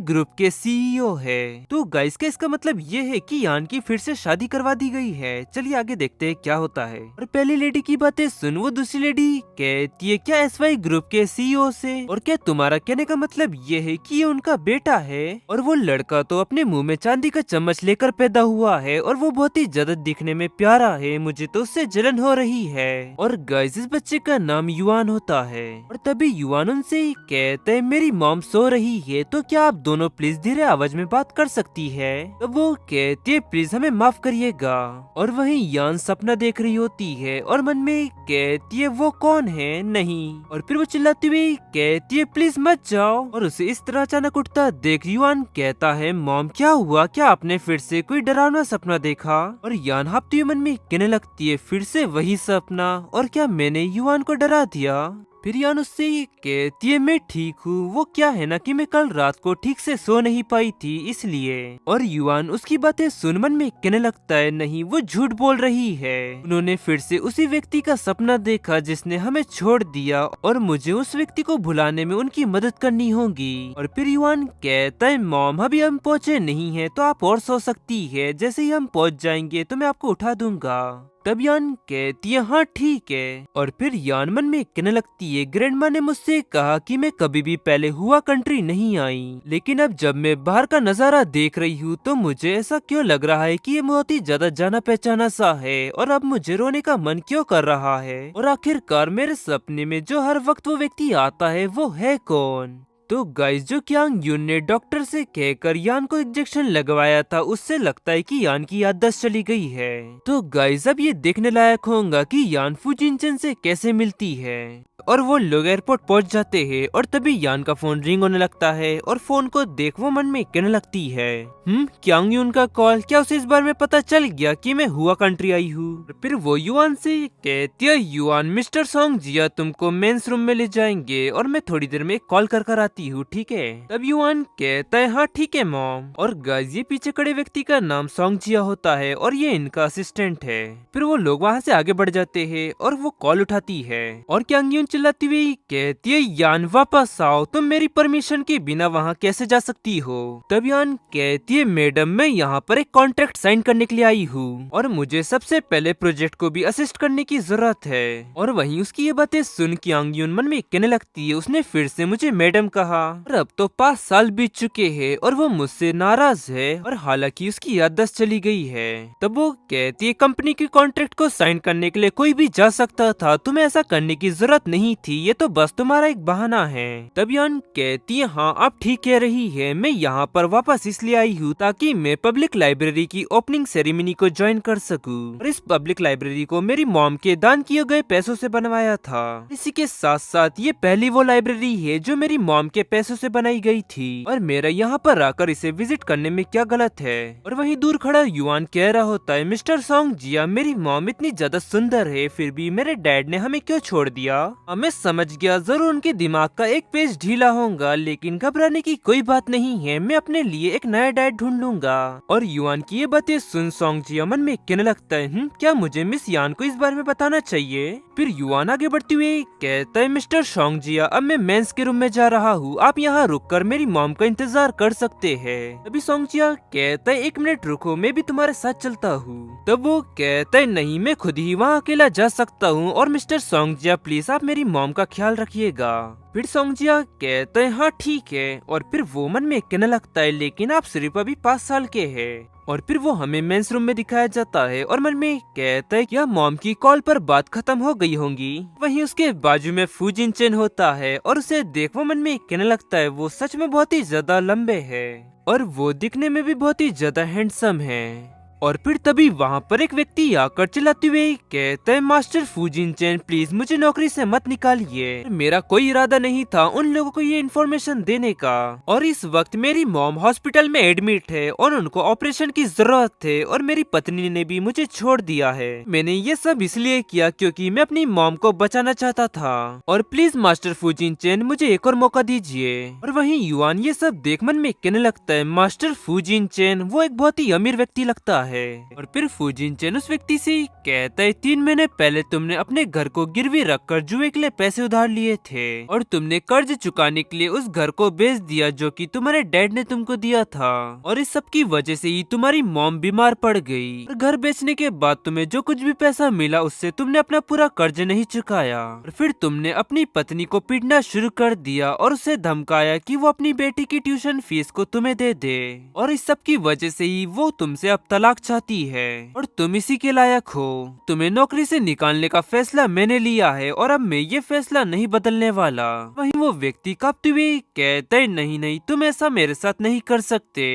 ग्रुप के CEO है। तो गाइस का इसका मतलब ये है कि यान की फिर से शादी करवा दी गई है। चलिए आगे देखते हैं क्या होता है। और पहली लेडी की बातें सुन वो दूसरी लेडी कहती है क्या SY ग्रुप के CEO से, और क्या तुम्हारा कहने का मतलब ये है कि ये उनका बेटा है। और वो लड़का तो अपने मुंह में चांदी का चम्मच लेकर पैदा हुआ है और वो बहुत ही ज्यादा दिखने में प्यारा है, मुझे तो उससे जलन हो रही है। और गाइस इस बच्चे का नाम युआन होता है। और तभी युआन उनसे कहते है मेरी मॉम सो रही है तो क्या आप दोनों प्लीज धीरे आवाज में बात कर सकती है। तो वो कहती है प्लीज हमें माफ करिएगा। और वहीं यान सपना देख रही होती है और मन में कहती है वो कौन है नहीं। और फिर वो चिल्लाती हुई कहती है प्लीज मत जाओ। और उसे इस तरह अचानक उठता देख युआन कहता है मॉम क्या हुआ, क्या आपने फिर से कोई डरावना सपना देखा। और यान हाँफती हुई मन में कहने लगती है फिर से वही सपना, और क्या मैंने युआन को डरा दिया। फिर यान उससे कहती है मैं ठीक हूँ, वो क्या है ना कि मैं कल रात को ठीक से सो नहीं पाई थी इसलिए। और युआन उसकी बातें सुन मन में कहने लगता है नहीं वो झूठ बोल रही है, उन्होंने फिर से उसी व्यक्ति का सपना देखा जिसने हमें छोड़ दिया और मुझे उस व्यक्ति को भुलाने में उनकी मदद करनी होगी। और फिर युआन कहता है मॉम अभी हम पहुँचे नहीं है तो आप और सो सकती है, जैसे ही हम पहुँच जाएंगे तो मैं आपको उठा दूंगा। तब यान कहती है हाँ ठीक है। और फिर यान मन में कहने लगती है ग्रैंडमा ने मुझसे कहा कि मैं कभी भी पहले हुआ कंट्री नहीं आई, लेकिन अब जब मैं बाहर का नजारा देख रही हूँ तो मुझे ऐसा क्यों लग रहा है कि ये बहुत ही ज्यादा जाना पहचाना सा है, और अब मुझे रोने का मन क्यों कर रहा है। और आखिरकार मेरे सपने में जो हर वक्त वो व्यक्ति आता है वो है कौन। तो गाइस जो क्यांग यून ने डॉक्टर से कहकर यान को इंजेक्शन लगवाया था उससे लगता है कि यान की याददाश्त चली गई है। तो गाइस अब ये देखने लायक होगा कि यान फुजिनचेन से कैसे मिलती है। और वो लोग एयरपोर्ट पहुंच जाते हैं और तभी यान का फोन रिंग होने लगता है और फोन को देख वो मन में कहने लगती है क्यांग यून का कॉल, क्या उसे इस बार में पता चल गया कि मैं हुआ कंट्री आई हूँ। फिर वो युआन से कहती है युआन मिस्टर सोंग जिया तुमको मेंस रूम में ले जाएंगे और मैं थोड़ी देर में कॉल कर आती हूँ ठीक है। तब युआन कहता है हाँ ठीक है मॉम। और गाइस ये पीछे खड़े व्यक्ति का नाम सोंग जिया होता है और ये इनका असिस्टेंट है। फिर वो लोग वहाँ से आगे बढ़ जाते हैं और वो कॉल उठाती है और क्यांग यून चिल्लाती हुई कहती है यान वापस आओ, तुम मेरी परमिशन के बिना वहाँ कैसे जा सकती हो। तब यान कहती है मैडम मैं यहाँ पर एक कॉन्ट्रैक्ट साइन करने के लिए आई हूँ और मुझे सबसे पहले प्रोजेक्ट को भी असिस्ट करने की जरूरत है। और वहीं उसकी ये बातें सुन क्यांग यून मन में कहने लगती है उसने फिर से मुझे मैडम कहा, और अब तो 5 साल बीत चुके हैं और वो मुझसे नाराज है और हालांकि उसकी याददाश्त चली गई है। तब वो कहती है कंपनी की कॉन्ट्रैक्ट को साइन करने के लिए कोई भी जा सकता था, तुम्हें ऐसा करने की जरूरत नहीं थी, ये तो बस तुम्हारा एक बहाना है। तब यान कहती है हाँ आप ठीक कह रही है, मैं यहाँ पर वापस इसलिए आई हूँ ताकि मैं पब्लिक लाइब्रेरी की ओपनिंग सेरेमनी को ज्वाइन कर सकूँ। और इस पब्लिक लाइब्रेरी को मेरी मॉम के दान किए गए पैसों से बनवाया था। इसी के साथ साथ ये पहली वो लाइब्रेरी है जो मेरी मॉम के पैसों से बनाई गई थी और मेरा यहाँ पर आकर इसे विजिट करने में क्या गलत है। और वहीं दूर खड़ा युआन कह रहा होता है मिस्टर सोंग जिया मेरी मॉम इतनी ज्यादा सुंदर है फिर भी मेरे डैड ने हमें क्यों छोड़ दिया। मैं समझ गया जरूर उनके दिमाग का एक पेज ढीला होगा, लेकिन घबराने की कोई बात नहीं है, मैं अपने लिए एक नया डैड ढूंढ लूंगा। और युआन की ये बातें सुन सोंग जिया मन में कहने लगता है क्या मुझे मिस यान को इस बारे में बताना चाहिए। फिर युआन आगे बढ़ते हुए कहता है मिस्टर सोंग जिया अब मैं मेंस के रूम में जा रहा हूँ, आप यहाँ रुककर मेरी मॉम का इंतजार कर सकते हैं। तभी सोंग जिया कहता है 1 मिनट रुको मैं भी तुम्हारे साथ चलता हूँ। तब वो कहता है नहीं मैं खुद ही वहाँ अकेला जा सकता हूँ और मिस्टर सोंग जिया प्लीज आप मेरी मॉम का ख्याल रखिएगा। फिर सोंग जिया कहते हैं हाँ ठीक है। और फिर वो मन में कहने लगता है लेकिन आप सिर्फ अभी 5 साल के हैं। और फिर वो हमें मेंस रूम में दिखाया जाता है और मन में कहता है क्या मॉम की कॉल पर बात खत्म हो गई होंगी। वहीं उसके बाजू में फुजिनचेन होता है और उसे देख वो मन में कहने लगता है वो सच में बहुत ही ज्यादा लंबे है और वो दिखने में भी बहुत ही ज्यादा हैंडसम है। और फिर तभी वहाँ पर एक व्यक्ति आकर चिल्लाते हुए कहता है मास्टर फुजिनचेन प्लीज मुझे नौकरी से मत निकालिए, मेरा कोई इरादा नहीं था उन लोगों को ये इन्फॉर्मेशन देने का और इस वक्त मेरी मॉम हॉस्पिटल में एडमिट है और उनको ऑपरेशन की जरूरत है और मेरी पत्नी ने भी मुझे छोड़ दिया है। मैंने ये सब इसलिए किया क्योंकि मैं अपनी मॉम को बचाना चाहता था और प्लीज मास्टर फुजिनचेन मुझे एक और मौका दीजिए। और वहीं युआन ये सब देख मन में कहने लगता है मास्टर फुजिनचेन वो एक बहुत ही अमीर व्यक्ति लगता है है। और फिर फूजिनचेन उस व्यक्ति से कहता है 3 महीने पहले तुमने अपने घर को गिरवी रखकर जुए के लिए पैसे उधार लिए थे और तुमने कर्ज चुकाने के लिए उस घर को बेच दिया जो कि तुम्हारे डैड ने तुमको दिया था, और इस सब की वजह से ही तुम्हारी मॉम बीमार पड़ गई। और घर बेचने के बाद तुम्हें जो कुछ भी पैसा मिला उससे तुमने अपना पूरा कर्ज नहीं चुकाया, और फिर तुमने अपनी पत्नी को पीटना शुरू कर दिया और उसे धमकाया कि वो अपनी बेटी की ट्यूशन फीस को तुम्हें दे दे, और इस सब की वजह से ही वो तुमसे अब तलाक चाहती है और तुम इसी के लायक हो। तुम्हें नौकरी से निकालने का फैसला मैंने लिया है और अब मैं ये फैसला नहीं बदलने वाला। वहीं वो व्यक्ति कांपते हुए कहता है नहीं नहीं, तुम ऐसा मेरे साथ नहीं कर सकते।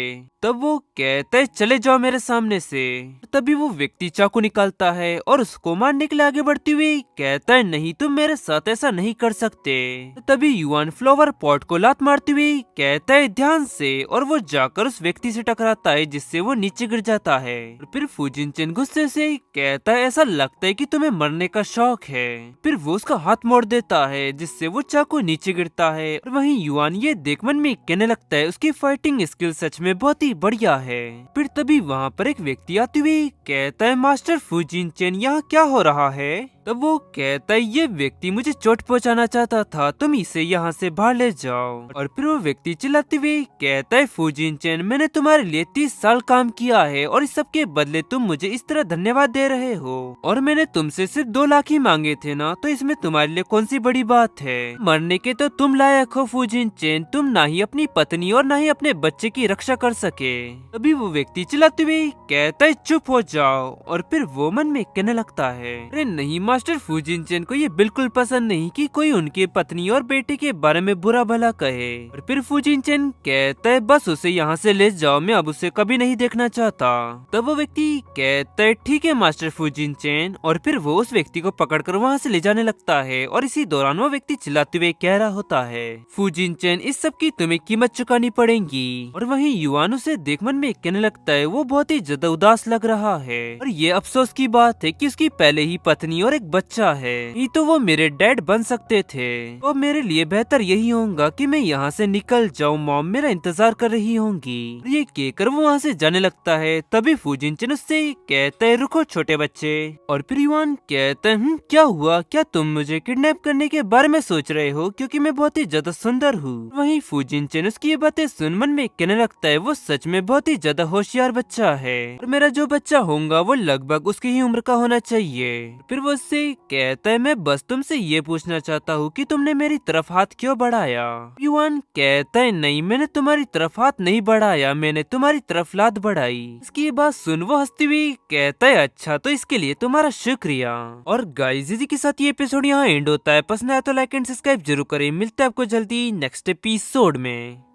तब वो कहता है चले जाओ मेरे सामने से। तभी वो व्यक्ति चाकू निकालता है और उसको मारने के लिए आगे बढ़ते हुए कहता है नहीं, तुम मेरे साथ ऐसा नहीं कर सकते। तभी युआन फ्लावर पॉट को लात मारते हुए कहता है ध्यान से, और वो जाकर उस व्यक्ति से टकराता है जिससे वो नीचे गिर जाता है। और फिर फूजिनचेन गुस्से से कहता है ऐसा लगता है कि तुम्हें मरने का शौक है। फिर वो उसका हाथ मोड़ देता है जिससे वो चाकू नीचे गिरता है। और वहीं युआन ये देख मन में कहने लगता है उसकी फाइटिंग स्किल सच में बहुत ही बढ़िया है। फिर तभी वहाँ पर एक व्यक्ति आते हुए कहता है मास्टर फूजिनचेन यहाँ क्या हो रहा है। तब वो कहता है ये व्यक्ति मुझे चोट पहुंचाना चाहता था, तुम इसे यहाँ से बाहर ले जाओ। और फिर वो व्यक्ति चिल्लाते हुए कहता है फूजिनचेन मैंने तुम्हारे लिए 30 साल काम किया है और इस सब के बदले तुम मुझे इस तरह धन्यवाद दे रहे हो, और मैंने तुमसे सिर्फ 2 लाख ही मांगे थे ना, तो इसमें तुम्हारे लिए कौन सी बड़ी बात है। मरने के तो तुम लायक हो फूजिनचेन, तुम ना ही अपनी पत्नी और ना ही अपने बच्चे की रक्षा कर सके। तभी वो व्यक्ति चिल्लाते हुए कहता है चुप हो जाओ। और फिर वो मन में कहने लगता है अरे नहीं, मास्टर फूजिनचेन को ये बिल्कुल पसंद नहीं कि कोई उनके पत्नी और बेटे के बारे में बुरा भला कहे। और फिर फूजिनचेन कहता है बस उसे यहाँ से ले जाओ, मैं अब उसे कभी नहीं देखना चाहता। तब वो व्यक्ति कहता है ठीक है मास्टर फूजिनचेन, और फिर वो उस व्यक्ति को पकड़कर वहाँ से ले जाने लगता है। और इसी दौरान वो व्यक्ति चिल्लाते हुए कह रहा होता है फूजिनचेन इस सब की तुम्हें कीमत चुकानी पड़ेगी। और वहीं युआन उसे देख मन में कहने लगता है वो बहुत ही ज्यादा उदास लग रहा है, और ये अफसोस की बात है कि उसकी पहले ही पत्नी और एक बच्चा है, ये तो वो मेरे डैड बन सकते थे। तो मेरे लिए बेहतर यही होगा कि मैं यहाँ से निकल जाऊँ, मॉम मेरा इंतजार कर रही होंगी। ये कहकर वो वहाँ से जाने लगता है। तभी फूजिनचेन उससे कहता है रुको छोटे बच्चे। और फिर युआन कहता है क्या हुआ, क्या तुम मुझे किडनैप करने के बारे में सोच रहे हो क्योंकि मैं बहुत ही ज्यादा सुंदर हूँ। वहीं फूजिनचेन उसकी ये बातें सुन मन में कहने लगता है वो सच में बहुत ही ज्यादा होशियार बच्चा है, और मेरा जो बच्चा होगा वो लगभग उसकी ही उम्र का होना चाहिए। फिर वो उससे कहता है मैं बस तुमसे ये पूछना चाहता हूँ कि तुमने मेरी तरफ हाथ क्यों बढ़ाया। युआन कहता है नहीं, मैंने तुम्हारी तरफ हाथ नहीं बढ़ाया, मैंने तुम्हारी तरफ लात बढ़ाई। इसकी ये बात सुन वो हंसती हुई कहता है अच्छा, तो इसके लिए तुम्हारा शुक्रिया। और गाइस इसी के साथ ये एपिसोड यहाँ एंड होता है। पसंद आया तो लाइक एंड सब्सक्राइब जरूर करें। मिलते हैं आपको जल्दी नेक्स्ट एपिसोड में।